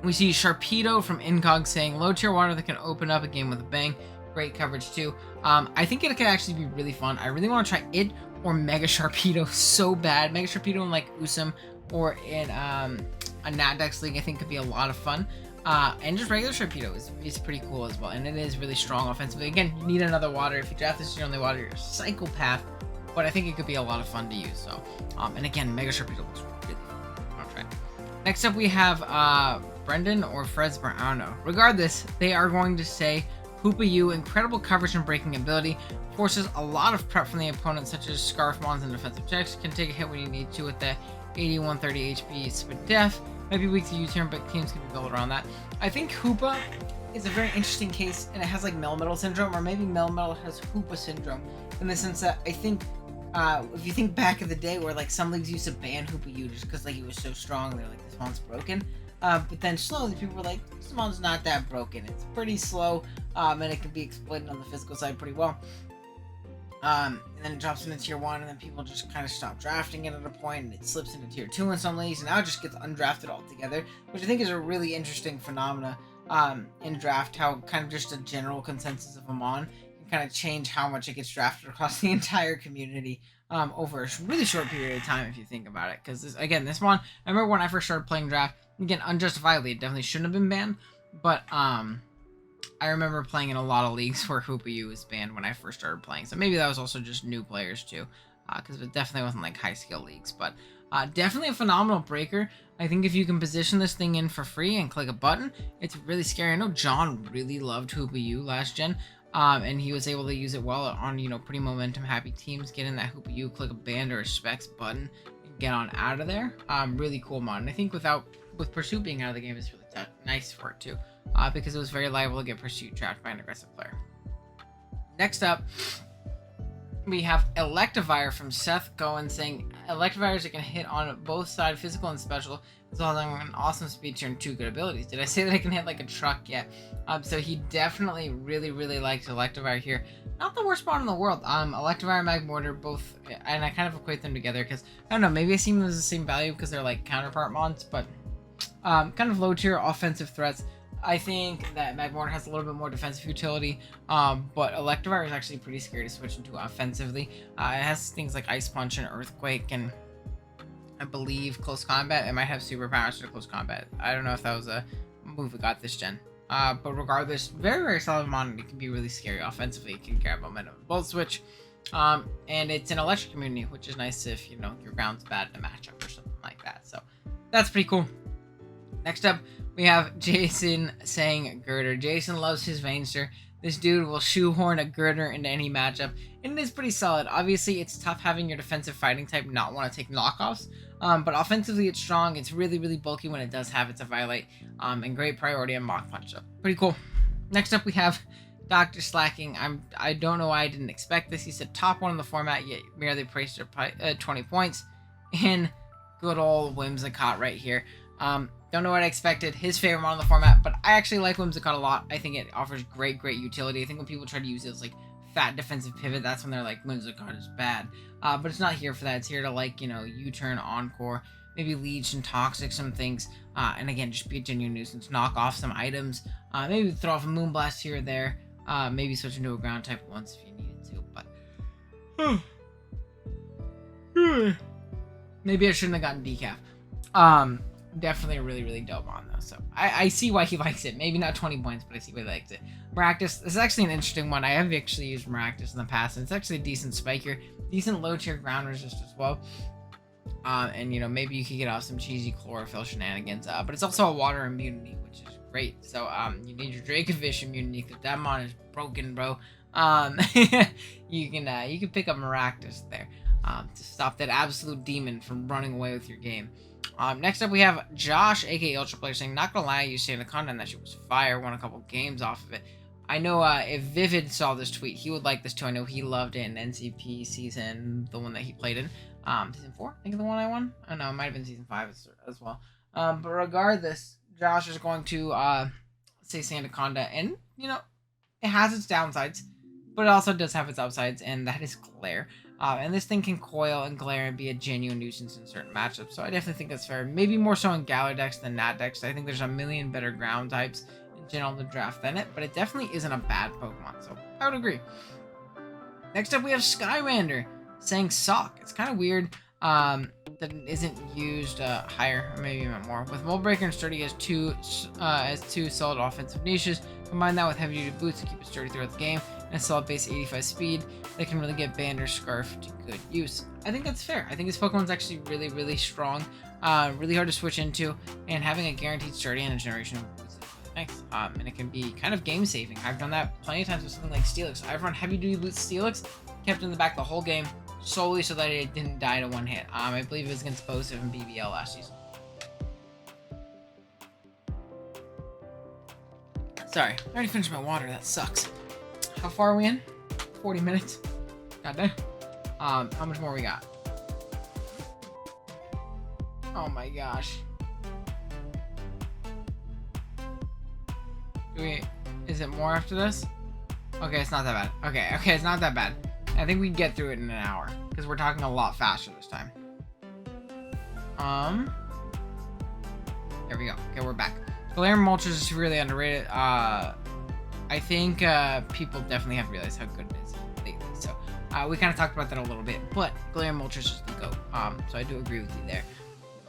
S1: we see Sharpedo from Incog saying, low tier water that can open up a game with a bang. great coverage too. I think it could actually be really fun. I really want to try it or Mega Sharpedo so bad. Mega Sharpedo in like Usum or in a Natdex League I think could be a lot of fun. And just regular Sharpedo is pretty cool as well. And it is really strong offensively. Again, you need another water. If you draft this, you only water your Psychopath. But I think it could be a lot of fun to use. So, and again, Mega Sharpedo looks really fun. I'll try. Next up, we have Brendan or Fresburn. I don't know. Regardless, they are going to say Hoopa-U, incredible coverage and breaking ability, forces a lot of prep from the opponent, such as Scarf Mons and defensive checks, can take a hit when you need to with the 80-130 HP Spit Def. Might be weak to U-turn, but teams can be built around that. I think Hoopa is a very interesting case, and it has like Melmetal Syndrome, or maybe Melmetal has Hoopa Syndrome, in the sense that I think, if you think back in the day where like some leagues used to ban Hoopa-U just because like it was so strong, they're like, this mon's broken. But then slowly people were like, this mon's not that broken. It's pretty slow, and it can be exploited on the physical side pretty well. And then it drops into tier 1, and then people just kind of stop drafting it at a point, and it slips into tier 2 in some leagues, and now it just gets undrafted altogether, which I think is a really interesting phenomena in draft, how kind of just a general consensus of a mon can kind of change how much it gets drafted across the entire community over a really short period of time, if you think about it. Because, this mon, I remember when I first started playing draft, again, unjustifiably, it definitely shouldn't have been banned, but I remember playing in a lot of leagues where Hoopa-U was banned when I first started playing. So maybe that was also just new players too, because it definitely wasn't like high skill leagues. But definitely a phenomenal breaker. I think if you can position this thing in for free and click a button, it's really scary. I know John really loved Hoopa-U last gen, and he was able to use it well on pretty momentum happy teams. Get in that Hoopa-U, click a band or a specs button, and get on out of there. Really cool mod. And I think with Pursuit being out of the game, it's really nice for it too. Because it was very liable to get Pursuit trapped by an aggressive player. Next up, we have Electivire from Seth Goen saying, Electivires that can hit on both sides, physical and special, as well as an awesome speed tier and 2 good abilities. Did I say that I can hit like a truck yet? So he definitely really likes Electivire here. Not the worst spawn in the world. Electivire and Magmortar both, and I kind of equate them together because, I don't know, maybe I see them as the same value because they're like counterpart mons, but kind of low tier offensive threats. I think that Magmortar has a little bit more defensive utility, but Electivire is actually pretty scary to switch into offensively. It has things like Ice Punch and Earthquake, and I believe Close Combat. It might have superpowers for Close Combat. I don't know if that was a move we got this gen. But regardless, very solid mon. It can be really scary offensively. It can grab momentum, Volt Switch, and it's an electric community, which is nice if your ground's bad in a matchup or something like that. So that's pretty cool. Next up, we have Jason saying Girder. Jason loves his Veinster. This dude will shoehorn a Girder into any matchup, and it is pretty solid. Obviously, it's tough having your defensive fighting type not want to take knockoffs, but offensively it's strong. It's really bulky when it does have its Violate, and great priority on Mach Punch. So pretty cool. Next up, we have Dr. Slacking. I don't know why I didn't expect this. He said top 1 in the format, yet merely priced at 20 points. In good old Whimsicott right here. Don't know what I expected. His favorite mod in the format, but I actually like Whimsicott a lot. I think it offers great utility. I think when people try to use it as like fat defensive pivot, that's when they're like, Whimsicott is bad. But it's not here for that. It's here to like, U-turn, Encore, maybe Leech and Toxic some things. And again, just be a genuine nuisance. Knock off some items. Maybe throw off a Moonblast here or there. Maybe switch into a ground type once if you needed to. But maybe I shouldn't have gotten Decaf. Definitely a really dope on though. So I see why he likes it. Maybe not 20 points, but I see why he likes it. Maractus, this is actually an interesting one. I have actually used Maractus in the past, and it's actually a decent spike here. Decent low tier ground resist as well. And maybe you could get off some cheesy chlorophyll shenanigans. But it's also a water immunity, which is great. So you need your Dracovish immunity because that mon is broken, bro. You can pick up Maractus there to stop that absolute demon from running away with your game. Next up, we have Josh, aka Ultra Player, saying, not gonna lie, you say the content that shit was fire, won a couple games off of it. I know if Vivid saw this tweet, he would like this too. I know he loved it in NCP season, the one that he played in. Season 4, I think the one I won? I don't know, it might have been season 5 as well. But regardless, Josh is going to say Sandaconda, and, it has its downsides, but it also does have its upsides, and that is glare. And this thing can coil and glare and be a genuine nuisance in certain matchups, so I definitely think that's fair. Maybe more so in Galar decks than Nat decks. I think there's a million better ground types in general to draft than it, but it definitely isn't a bad Pokemon, so I would agree. Next up, we have Skyrander saying Sawk. It's kind of weird that it isn't used higher, or maybe even more. With Mold Breaker and Sturdy as two solid offensive niches, combine that with heavy-duty boots to keep it sturdy throughout the game, and a solid base 85 speed, they can really get Band or Scarf to good use. I think that's fair. I think this Pokemon's actually really, really strong, really hard to switch into, and having a guaranteed Sturdy and a generation of boots is really nice. And it can be kind of game-saving. I've done that plenty of times with something like Steelix. I've run heavy-duty boots Steelix, kept in the back the whole game, solely so that it didn't die to one hit. I believe it was against Positive and BBL last season. Sorry, I already finished my water. That sucks. How far are we in? 40 minutes. Goddamn. How much more we got? Oh my gosh. Is it more after this? Okay, it's not that bad. Okay, it's not that bad. I think we can get through it in an hour, because we're talking a lot faster this time. There we go. Okay, we're back. Galarian Moltres is really underrated. I think people definitely have realized how good it is lately. So we kind of talked about that a little bit, but Galarian Moltres is the GOAT. So I do agree with you there.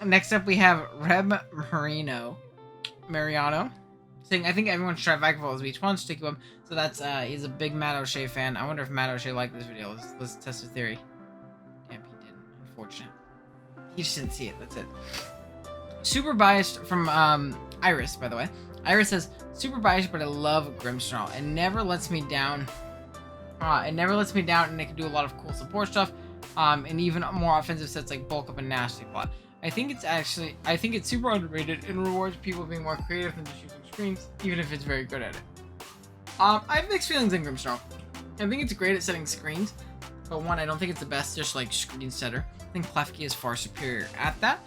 S1: Next up, we have Reb Mariano saying, I think everyone should try Vikavolt as each one, sticky one. So that's, he's a big Matt O'Shea fan. I wonder if Matt O'Shea liked this video. Let's test the theory. Damn, he didn't. Unfortunate. He just didn't see it. That's it. Super biased from, Iris, by the way. Iris says, super biased, but I love Grimmsnarl. It never lets me down. And it can do a lot of cool support stuff. And even more offensive sets like Bulk Up and Nasty Plot. I think it's super underrated and rewards people being more creative than just using screens, even if it's very good at it. I have mixed feelings in Grimmsnarl. I think it's great at setting screens, but one, I don't think it's the best just like screen setter. I think Klefki is far superior at that.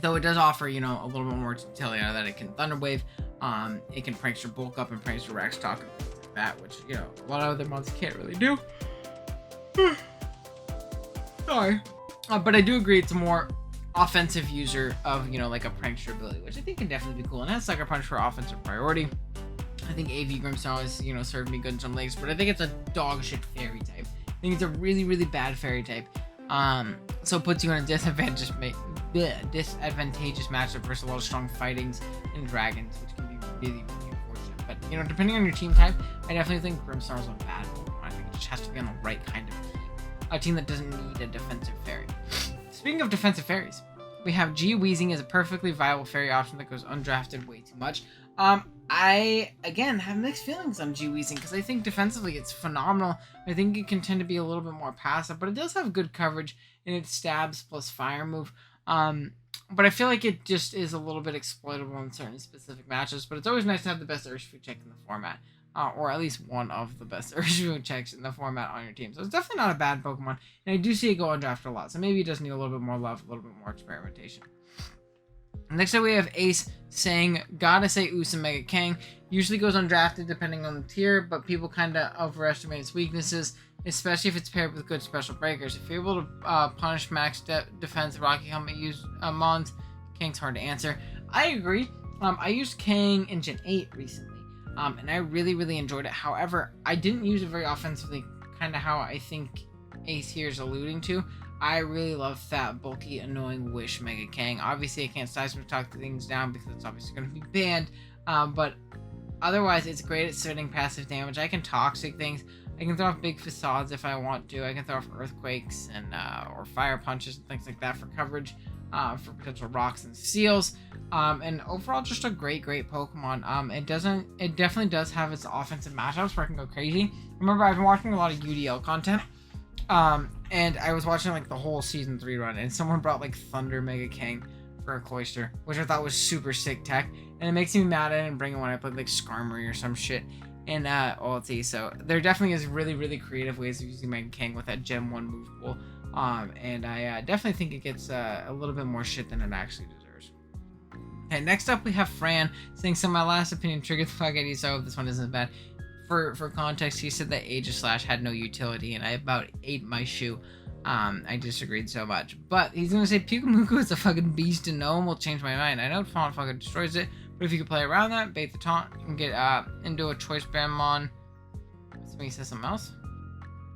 S1: Though it does offer, you know, a little bit more Inteleon that it can Thunder Wave. It can Prankster Bulk Up and Prankster Rax Talk and things like that, which, you know, a lot of other mons can't really do. Sorry. But I do agree it's a more offensive user of, you know, like a Prankster ability, which I think can definitely be cool. And has Sucker Punch for offensive priority. I think AV Grimmsnarl has, you know, served me good in some leagues, but I think it's a dog shit fairy type. I think it's a really, really bad fairy type. So it puts you in a disadvantageous matchup versus a lot of strong fightings and dragons, which can be really, really unfortunate. But, you know, depending on your team type, I definitely think Grimmsnarl is a bad Pokemon. I think it just has to be on the right kind of team. A team that doesn't need a defensive fairy. Speaking of defensive fairies, we have G-Weezing as a perfectly viable fairy option that goes undrafted way too much. I, again, have mixed feelings on G-Weezing because I think defensively it's phenomenal. I think it can tend to be a little bit more passive, but it does have good coverage in its stabs plus fire move. But I feel like it just is a little bit exploitable in certain specific matches, but it's always nice to have the best Urshifu check in the format. Or at least one of the best Urshifu checks in the format on your team. So it's definitely not a bad Pokemon, and I do see it go undrafted a lot, so maybe it does need a little bit more love, a little bit more experimentation. Next up, we have Ace saying, gotta say Usa Mega Kang. Usually goes undrafted depending on the tier, but people kind of overestimate its weaknesses, especially if it's paired with good special breakers. If you're able to punish max defense, Rocky Helmet use Mons, Kang's hard to answer. I agree. I used Kang in Gen 8 recently, and I really, really enjoyed it. However, I didn't use it very offensively, kind of how I think Ace here is alluding to. I really love fat, bulky, annoying Wish Mega Kang. Obviously, I can't seismic talk things down because it's obviously going to be banned. But otherwise, it's great at setting passive damage. I can toxic things. I can throw off big facades if I want to. I can throw off earthquakes and or fire punches and things like that for coverage, for potential rocks and seals. And overall, just a great Pokemon. It definitely does have its offensive matchups where I can go crazy. Remember, I've been watching a lot of UDL content. And I was watching like the whole season 3 run, and someone brought like Thunder Mega Kang for a Cloyster, which I thought was super sick tech, and it makes me mad I didn't bring it when I played like Skarmory or some shit in OLT. So there definitely is really creative ways of using Mega Kang with that Gen 1 move pool, and I definitely think it gets a little bit more shit than it actually deserves. Okay, next up we have Fran saying, so my last opinion triggered the fuck idea, so I hope this one isn't bad. For context, he said that Aegis Slash had no utility, and I about ate my shoe. I disagreed so much. But he's gonna say Pyukumuku is a fucking beast and no one will change my mind. I know Taunt fucking destroys it, but if you could play around that, bait the taunt, and get into a choice Bambmon. So he says something else.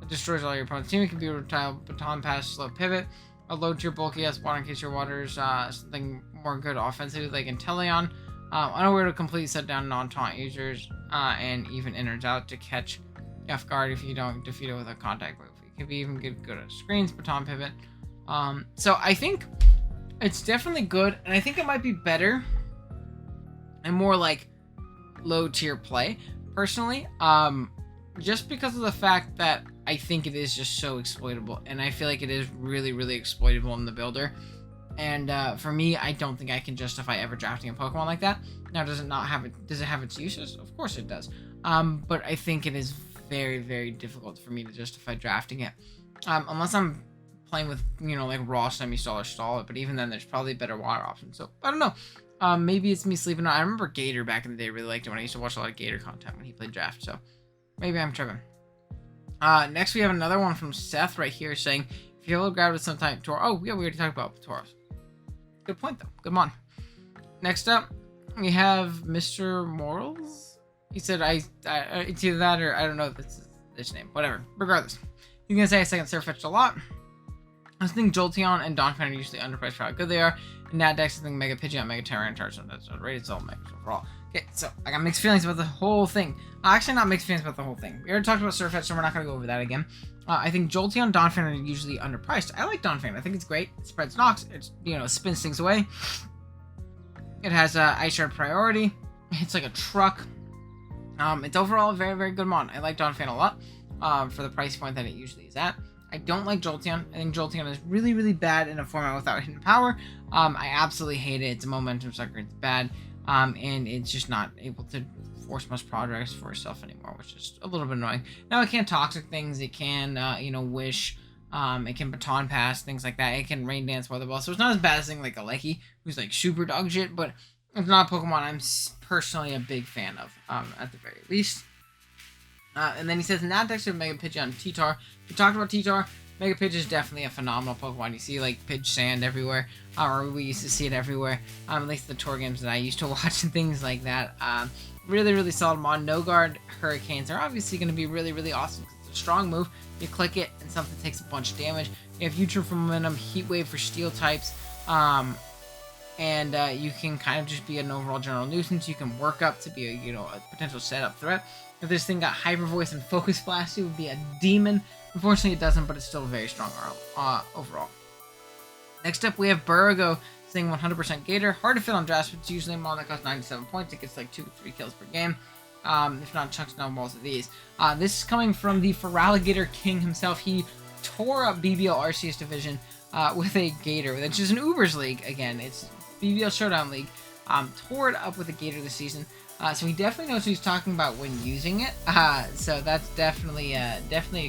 S1: It destroys all your opponent's team. It can be a baton pass, slow pivot. A low tier bulky ass water in case your water's something more good offensively like Inteleon. Unaware to completely set down non-taunt users and even innards out to catch off guard if you don't defeat it with a contact move. It can be even good at screens, baton pivot. So I think it's definitely good, and I think it might be better and more like low tier play personally. Just because of the fact that I think it is just so exploitable, and I feel like it is really exploitable in the builder. And for me, I don't think I can justify ever drafting a Pokemon like that. Now, does it have its uses? Of course it does. But I think it is very difficult for me to justify drafting it. Unless I'm playing with, like raw, semi-stall, or stall it. But even then, there's probably better water options. So, I don't know. Maybe it's me sleeping on. I remember Gator back in the day really liked it when I used to watch a lot of Gator content when he played draft. So, maybe I'm tripping. Next, we have another one from Seth right here saying, if you ever grabbed with some type Tauros. Oh, yeah, we already talked about Tauros. Good point, though. Good mon. Next up, we have Mr. Morals. He said, it's either that or I don't know if it's this name. Whatever. Regardless. He's going to say I second Surfetched a lot. I think Jolteon and Donphan are usually underpriced for how good they are. And Nat Dex, I think Mega Pidgeot, Mega Tyranitar, so that's rated so Mega overall. Okay, so I got mixed feelings about the whole thing. Actually, not mixed feelings about the whole thing. We already talked about Surfetch, so we're not going to go over that again. I think Jolteon and Donphan are usually underpriced. I like Donphan. I think it's great. It spreads knocks. It, spins things away. It has Ice Shard priority. It's like a truck. It's overall a very good mon. I like Donphan a lot for the price point that it usually is at. I don't like Jolteon. I think Jolteon is really bad in a format without hidden power. I absolutely hate it. It's a momentum sucker. It's bad. And it's just not able to force much progress for itself anymore, which is a little bit annoying. Now it can toxic things. It can, wish. It can baton pass, things like that. It can rain dance weather ball. So it's not as bad as thing like Aleki, who's like super dog shit, but it's not a Pokemon I'm personally a big fan of, at the very least. And then he says, Nat Dex or Mega Pidgeot and T-Tar. We talked about T-Tar. Mega Pidge is definitely a phenomenal Pokemon. You see, like, Pidge Sand everywhere. Or we used to see it everywhere. At least the tour games that I used to watch and things like that. Really solid mon. No Guard Hurricanes are obviously going to be really awesome. It's a strong move. You click it, and something takes a bunch of damage. You have Future for Momentum, Heat Wave for Steel types. And you can kind of just be an overall general nuisance. You can work up to be a potential setup threat. If this thing got Hyper Voice and Focus Blast, it would be a demon. Unfortunately, it doesn't, but it's still very strong overall. Next up, we have Burgo saying 100% Gator. Hard to fit on drafts, but it's usually a mon that costs 97 points. It gets like 2-3 kills per game. If not chunks, snowballs of these. This is coming from the Feraligatr King himself. He tore up BBL RCS Division with a Gator, which is an Ubers League. Again, it's BBL Showdown League. Tore it up with a Gator this season. So he definitely knows what he's talking about when using it. So that's definitely a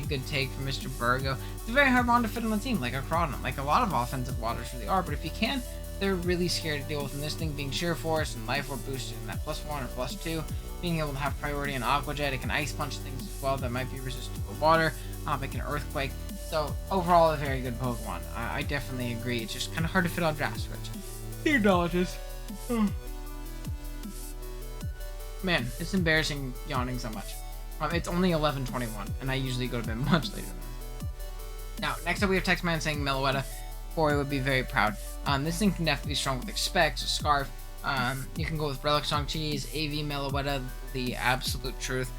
S1: good take from Mr. Burgo. It's a very hard mon to fit on the team, like a Crawdon, like a lot of offensive waters really are. But if you can, they're really scared to deal with. And this thing being Sheer Force and Life Orb boosted and that +1 or +2, being able to have priority on Aqua Jet, it can Ice Punch things as well that might be resistant to water. It can Earthquake. So overall, a very good Pokemon. I definitely agree. It's just kind of hard to fit on draft switch. He acknowledges. Man, it's embarrassing yawning so much. It's only 11:21, and I usually go to bed much later. Now, next up we have Textman saying Meloetta. Corey would be very proud. This thing can definitely be strong with Expect, Scarf. You can go with Relic Song Cheese, AV Meloetta, the absolute truth.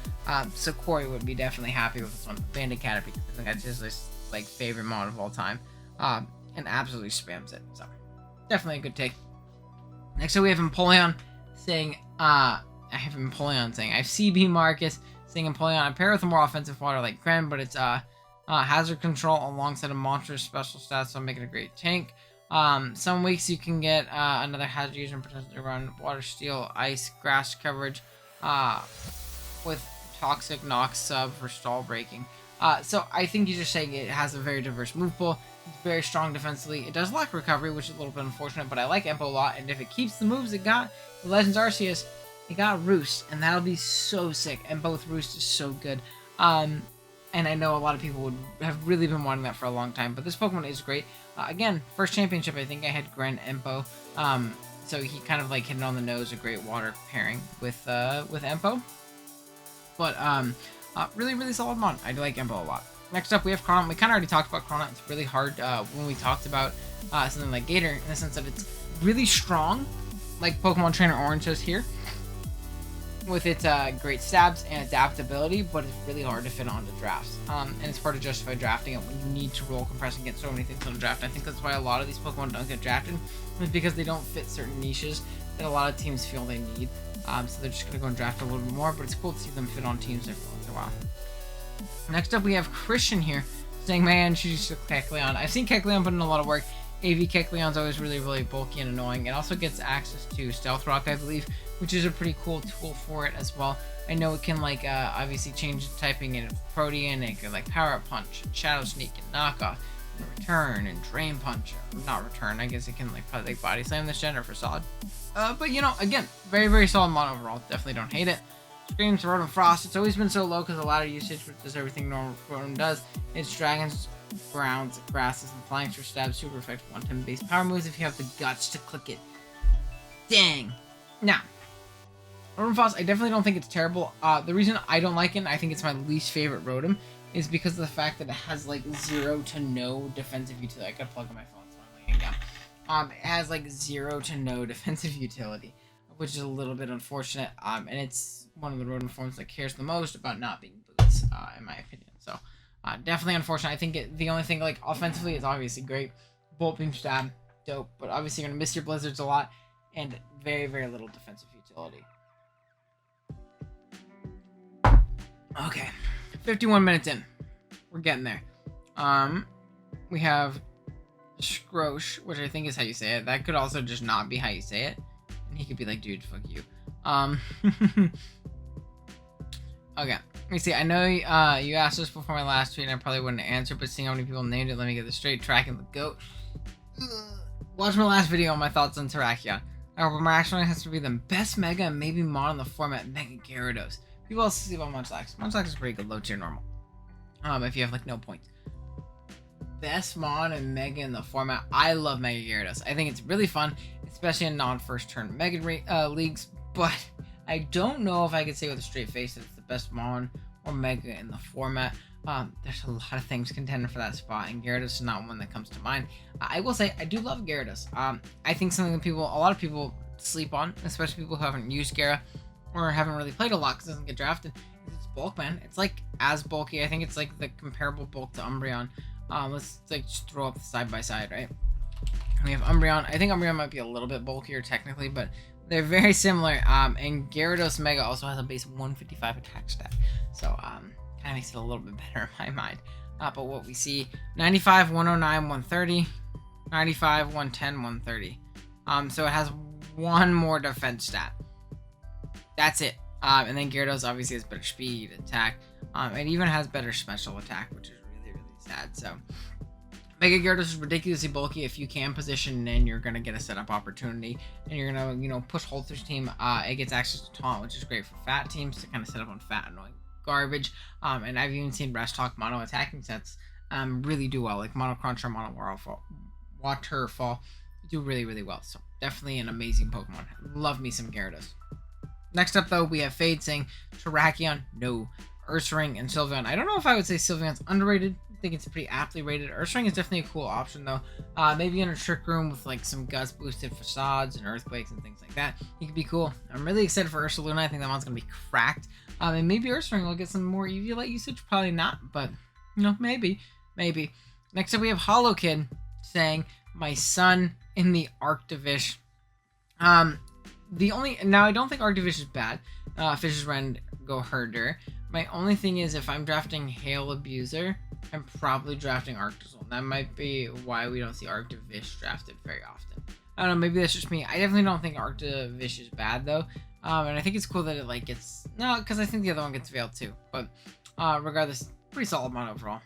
S1: So Corey would be definitely happy with this one. Bandit Caterpie, I think that's his favorite mod of all time. And absolutely spams it. So definitely a good take. Next up we have Empoleon saying, I have Empoleon saying, I have CB Marcus saying Empoleon, a pair with a more offensive water like Gren, but it's hazard control alongside a monstrous special stats, so make it a great tank. Some weeks you can get another hazard user and potentially run water, steel, ice, grass coverage with toxic knock sub for stall breaking. So I think you're just saying it has a very diverse move pool. It's very strong defensively. It does lack recovery, which is a little bit unfortunate, but I like Empo a lot, and if it keeps the moves it got, the Legends Arceus, it got Roost, and that'll be so sick, and both Roost is so good. And and I know a lot of people would have really been wanting that for a long time, but this Pokemon is great. Again, first championship, I think I had Gran Empo, so he kind of like hit it on the nose, a great water pairing with Empo. But really, really solid mon. I do like Empo a lot. Next up, we have Chronon. We kind of already talked about Chronon. It's really hard when we talked about something like Gator, in the sense that it's really strong, like Pokemon Trainer Orange says here, with its great stabs and adaptability, but it's really hard to fit onto drafts. And it's hard to justify drafting it when you need to roll, compress, and get so many things on the draft. I think that's why a lot of these Pokemon don't get drafted, is because they don't fit certain niches that a lot of teams feel they need. So they're just going to go and draft a little bit more, but it's cool to see them fit on teams every once in a while. Next up, we have Christian here, saying, man, she's just Kecleon. I've seen Kecleon put in a lot of work. AV Kecleon's always really, really bulky and annoying. It also gets access to Stealth Rock, I believe, which is a pretty cool tool for it as well. I know it can, like, obviously change its typing in Protean. It can, like, Power Up Punch, and Shadow Sneak, and Knock Off, and Return, and Drain Punch. Not Return, I guess it can, like, probably, like, Body Slam this gen or for Solid. But, you know, again, very, very solid mon overall. Definitely don't hate it. Screams, Rotom Frost. It's always been so low because a lot of usage, which does everything normal Rotom does. It's Dragons, Grounds, Grasses, and Flying for Stabs. Super effective one-time base power moves if you have the guts to click it. Dang. Now, Rotom Frost, I definitely don't think it's terrible. The reason I don't like it, and I think it's my least favorite Rotom, is because of the fact that it has, like, 0 to no defensive utility. I gotta plug in my phone, so I'm laying down. It has, like, 0 to no defensive utility, which is a little bit unfortunate. And it's one of the Rotom forms that cares the most about not being boots, in my opinion. So, definitely unfortunate. I think the only thing, like, offensively is obviously great. Bolt Beam Stab, dope. But obviously you're going to miss your Blizzards a lot, and very, very little defensive utility. Okay, 51 minutes in. We're getting there. We have Scrosh, which I think is how you say it. That could also just not be how you say it. And he could be like, dude, fuck you. Okay, let me see. I know you asked this before my last tweet, and I probably wouldn't answer, but seeing how many people named it, let me get this straight. Tracking the GOAT. Watch my last video on my thoughts on Terrakion. However, my actual has to be the best Mega and maybe Mon in the format Mega Gyarados. People also see about Munchlax. Munchlax is pretty good, low tier normal. If you have, like, no points. Best Mon and Mega in the format. I love Mega Gyarados. I think it's really fun, especially in non-first turn Mega leagues, but I don't know if I could say with a straight face that it's the best Mon or Mega in the format. There's a lot of things contending for that spot, and Gyarados is not one that comes to mind. I will say, I do love Gyarados. I think something that a lot of people sleep on, especially people who haven't used Gyara or haven't really played a lot because it doesn't get drafted, is its bulk, man. It's, like, as bulky. I think it's, like, the comparable bulk to Umbreon. Let's, like, just throw up side by side, right? We have Umbreon. I think Umbreon might be a little bit bulkier technically, but they're very similar. And Gyarados Mega also has a base 155 attack stat. So, kind of makes it a little bit better in my mind. But what we see, 95, 109, 130, 95, 110, 130. So it has one more defense stat. That's it. And then Gyarados obviously has better speed, attack. It even has better special attack, which is really, really sad. So, Mega Gyarados is ridiculously bulky. If you can position in, you're going to get a setup opportunity. And you're going to, you know, push Holter's team. It gets access to Taunt, which is great for fat teams to kind of set up on fat, annoying garbage. And I've even seen Restock mono attacking sets really do well. Like Mono Crunch or Mono Waterfall do really, really well. So, definitely an amazing Pokemon. Love me some Gyarados. Next up, though, we have Fade saying Terrakion, no. Ursaring and Sylveon. I don't know if I would say Sylveon's underrated. I think it's pretty aptly rated. Ursaring is definitely a cool option, though. Maybe in a Trick Room with, like, some Gust boosted facades and Earthquakes and things like that. He could be cool. I'm really excited for Ursaluna. I think that one's going to be cracked. And maybe Ursaring will get some more Eviolite usage. Probably not, but, you know, maybe. Maybe. Next up, we have Hollow Kid saying, my son in the Arctivish. Now, I don't think Arctivish is bad. Fish's Rend, go Herder. My only thing is, if I'm drafting Hail Abuser, I'm probably drafting Arctozolt. That might be why we don't see Arctivish drafted very often. I don't know, maybe that's just me. I definitely don't think Arctivish is bad, though. And I think it's cool that it, like, gets... No, because I think the other one gets veiled, too. But, regardless, pretty solid mod overall.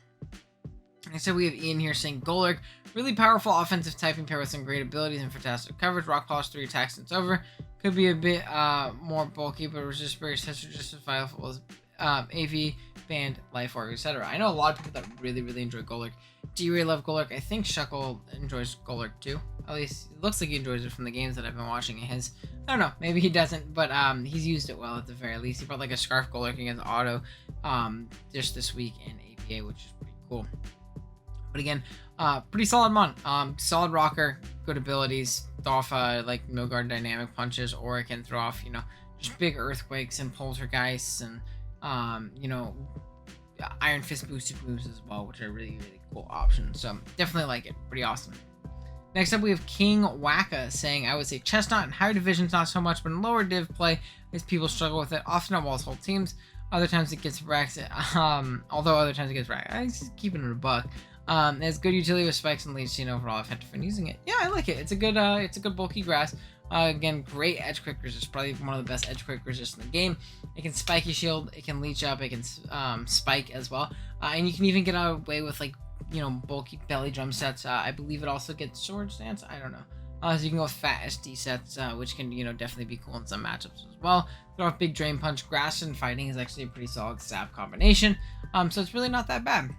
S1: Next up, we have Ian here saying Golurk, really powerful offensive typing pair with some great abilities and fantastic coverage. Rock Polish 3 attacks and it's over. Could be a bit more bulky, but resist barrier sets are justifiable AV, Band, Life Org, etc. I know a lot of people that really enjoy Golurk. D-Ray love Golurk. I think Shuckle enjoys Golurk too. At least it looks like he enjoys it from the games that I've been watching his. I don't know, maybe he doesn't, but he's used it well at the very least. He brought like a Scarf Golurk against Auto just this week in APA, which is pretty cool. But again, pretty solid mon. Solid rocker, good abilities. Throw off like no guard dynamic punches, or it can throw off, you know, just big earthquakes and poltergeists and Iron Fist boosted moves as well, which are really cool options. So definitely like it. Pretty awesome. Next up, we have King Waka saying, I would say Chestnut in higher divisions not so much, but in lower div play, as people struggle with it, often at walls hold teams. Other times it gets wrecked. Although other times it gets wrecked. I'm just keeping it a buck. It has good utility with spikes and leads, overall effective when using it. Yeah, I like it. It's a good bulky grass. Again, great edge quick resist. Probably one of the best edge quick resist in the game. It can spiky shield. It can leech up. It can spike as well. And you can even get away with like, bulky belly drum sets. I believe it also gets sword stance. I don't know. So you can go with fat SD sets, which can, definitely be cool in some matchups as well. Throw off big drain punch. Grass and fighting is actually a pretty solid stab combination. So it's really not that bad.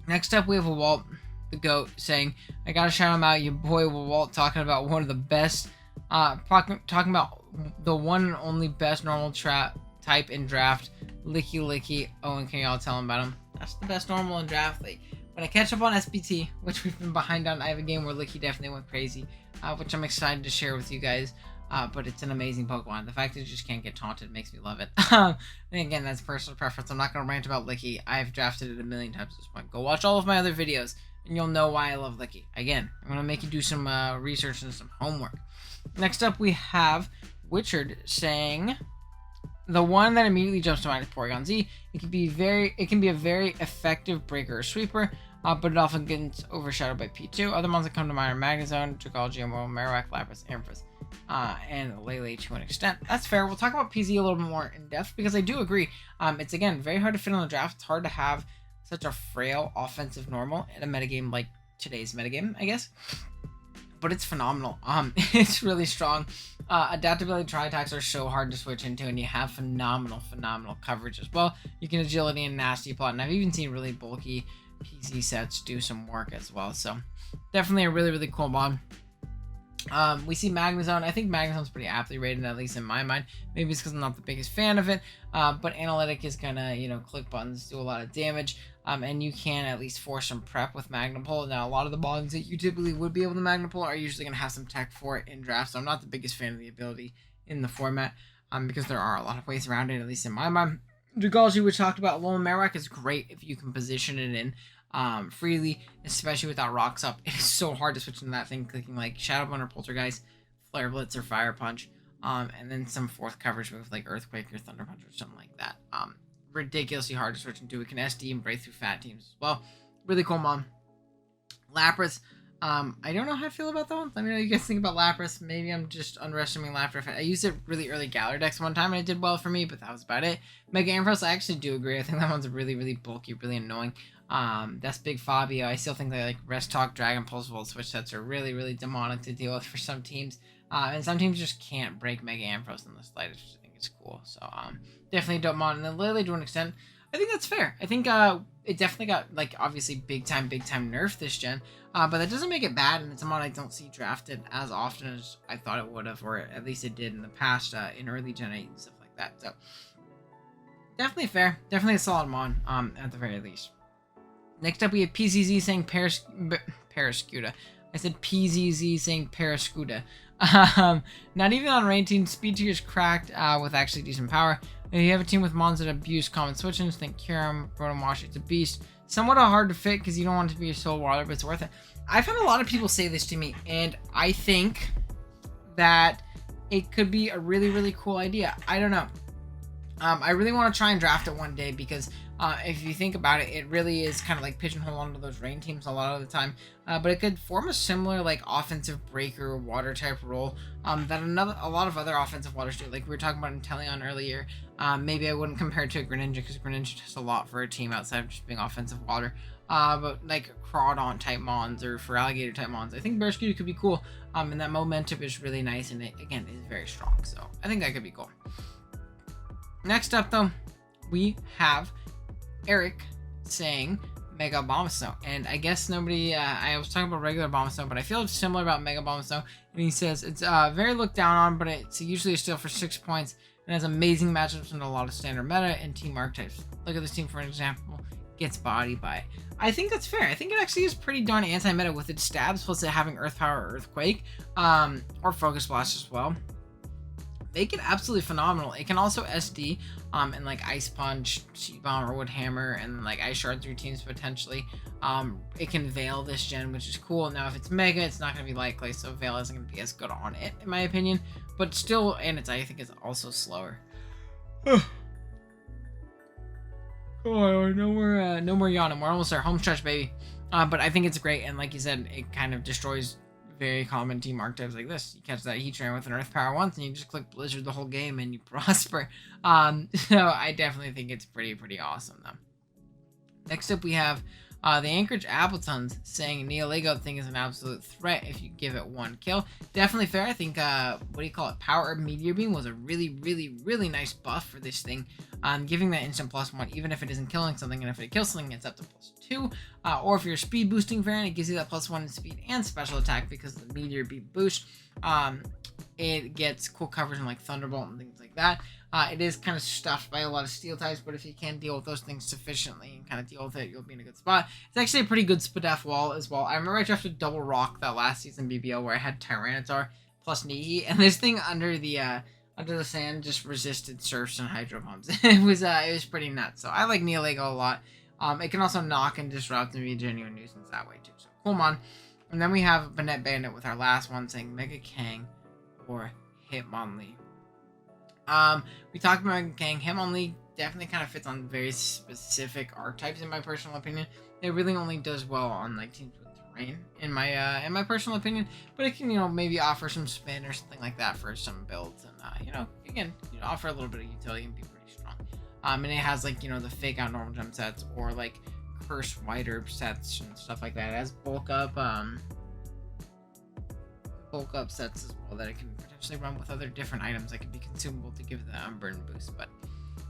S1: Next up, we have a Walt, the GOAT, saying, I gotta shout him out, your boy Walt, talking about one of the best, talking about the one and only best normal type in draft, Licky. Oh, and can y'all tell him about him? That's the best normal in draft. Like, when I catch up on SPT, which we've been behind on, I have a game where Licky definitely went crazy, which I'm excited to share with you guys. But it's an amazing Pokemon. The fact that it just can't get taunted makes me love it. And again, that's personal preference. I'm not going to rant about Licky. I've drafted it a million times at this point. Go watch all of my other videos, and you'll know why I love Licky. Again, I'm going to make you do some research and some homework. Next up, we have Witchard saying, the one that immediately jumps to mind is Porygon-Z. It can be a very effective breaker or sweeper, but it often gets overshadowed by P2. Other ones that come to mind are Magnezone, Dragalge, Marowak, Lapras, Amethyst, and Lele to an extent. That's fair. We'll talk about PZ a little bit more in depth because I do agree. It's, again, very hard to fit on the draft. It's hard to have such a frail offensive normal in a metagame like today's metagame, I guess. But it's phenomenal. It's really strong. Adaptability tri-attacks are so hard to switch into, and you have phenomenal coverage as well. You can agility and nasty plot, and I've even seen really bulky PC sets do some work as well. So definitely a really cool mod. We see Magnezone. I think Magnezone's pretty aptly rated, at least in my mind. Maybe it's because I'm not the biggest fan of it. But Analytic is gonna, click buttons, do a lot of damage. And you can at least force some prep with Magnapole. Now, a lot of the mods that you typically would be able to Magnapole are usually gonna have some tech for it in draft. So I'm not the biggest fan of the ability in the format. Because there are a lot of ways around it, at least in my mind. Dragalge, we talked about, Alolan Marowak is great if you can position it in freely, especially without rocks up. It is so hard to switch into that thing, clicking like Shadow Bone or Poltergeist, Flare Blitz or Fire Punch, and then some fourth coverage move like Earthquake or Thunder Punch or something like that. Ridiculously hard to switch into. It can SD and break through fat teams as well. Really cool mod. Lapras. I don't know how I feel about that one. Let me know what you guys think about Lapras. Maybe I'm just underestimating Lapras. I used it really early Galar decks one time and it did well for me, but that was about it. Mega Ampharos, I actually do agree. I think that one's really bulky, really annoying. That's Big Fabio. I still think that like Rest Talk, Dragon Pulse, Volt Switch sets are really demonic to deal with for some teams. And some teams just can't break Mega Ampharos in the slightest, which I think is cool. So definitely don't mod. And then Lily to an extent, I think that's fair. I think it definitely got like obviously big time nerf this gen. But that doesn't make it bad, and it's a mod I don't see drafted as often as I thought it would have, or at least it did in the past in early Gen 8 and stuff like that. So definitely fair. Definitely a solid mod at the very least. Next up, we have PZZ saying Parascuda. I said PZZ saying Parascuda. Not even on ranked team. Speed tier is cracked with actually decent power. If you have a team with mons that abuse common switch-ins, think Kyurem, Rotom Wash, it's a beast. Somewhat hard to fit because you don't want it to be a soul water, but it's worth it. I've had a lot of people say this to me, and I think that it could be a really cool idea. I don't know. I really want to try and draft it one day because if you think about it, it really is kind of like pigeonhole onto those rain teams a lot of the time. But it could form a similar like offensive breaker water type role that a lot of other offensive waters do. Like we were talking about Inteleon earlier. Maybe I wouldn't compare it to a Greninja because Greninja does a lot for a team outside of just being offensive water. But like Crawdon type mons or for alligator type mons, I think Barraskewda could be cool. And that momentum is really nice, and it again is very strong. So I think that could be cool. Next up though, we have Eric saying Mega Bombsnow, and I guess nobody, I was talking about regular Bombsnow, but I feel it's similar about Mega Bombsnow, and he says it's very looked down on, but it's usually a steal for 6 points, and has amazing matchups in a lot of standard meta and team archetypes. Look at this team for an example, gets bodied by it. I think that's fair. I think it actually is pretty darn anti-meta with its stabs, plus it having Earth Power or Earthquake, or Focus Blast as well. Make it absolutely phenomenal. It can also SD and like Ice Punch, Sheet Bomb, or Wood Hammer, and like Ice Shard routines potentially. It can Veil this gen, which is cool. Now if it's Mega, it's not going to be likely, so Veil isn't going to be as good on it in my opinion. But still, and I think it's also slower. Oh, no more yawning. We're almost there. Home stretch, baby. But I think it's great, and like you said, it kind of destroys very common team archetypes like this. You catch that Heatran with an Earth Power once, and you just click Blizzard the whole game, and you prosper. So I definitely think it's pretty awesome, though. Next up, we have the Anchorage Appletons saying Neolego thing is an absolute threat if you give it 1 kill. Definitely fair. I think, what do you call it? Power Meteor Beam was a really nice buff for this thing. Giving that instant +1, even if it isn't killing something, and if it kills something, it's up to +2. Or if you're a speed boosting variant, it gives you that +1 in speed and special attack because of the Meteor Beam boost. It gets cool coverage in like Thunderbolt and things like that. It is kind of stuffed by a lot of steel types, but if you can deal with those things sufficiently and kind of deal with it, you'll be in a good spot. It's actually a pretty good Spadef wall as well. I remember I drafted Double Rock that last season BBL where I had Tyranitar plus Nihi, and this thing under the sand just resisted Surfs and Hydro Pumps. It was pretty nuts. So I like Neolego a lot. It can also knock and disrupt and be a genuine nuisance that way too. So cool, man. And then we have Banette Bandit with our last one saying Mega Kang or Hitmonlee. We talked about Mega Kang. Hitmonlee definitely kind of fits on very specific archetypes in my personal opinion. It really only does well on like teams with terrain in my personal opinion, but it can maybe offer some spin or something like that for some builds, and again offer a little bit of utility and be pretty strong. And it has like the fake out normal gem sets or like curse white herb sets and stuff like that. It has bulk up sets as well that it can potentially run with other different items that can be consumable to give the burn boost. But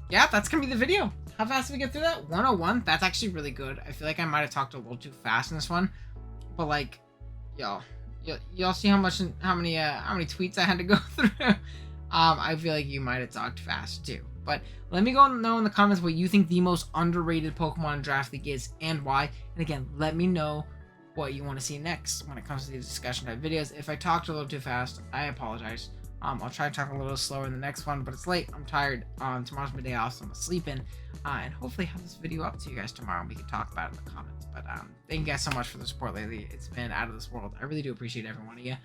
S1: yeah, that's gonna be the video. How fast did we get through that? 101. That's actually really good. I feel like I might have talked a little too fast in this one, but like, y'all see how many tweets I had to go through. I feel like you might have talked fast too. But let me know in the comments what you think the most underrated Pokemon in Draft League is and why. And again, let me know what you want to see next when it comes to these discussion type videos. If I talked a little too fast, I apologize. I'll try to talk a little slower in the next one, but it's late. I'm tired. Tomorrow's my day off, so I'm sleeping. And hopefully have this video up to you guys tomorrow and we can talk about it in the comments. But thank you guys so much for the support lately. It's been out of this world. I really do appreciate every one of you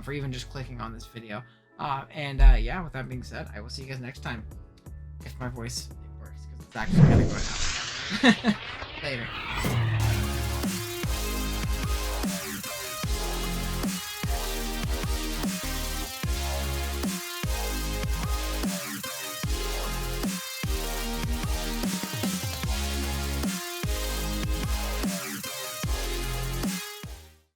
S1: for even just clicking on this video. Yeah, with that being said, I will see you guys next time. If my voice works, because it's actually kind of going out. Later.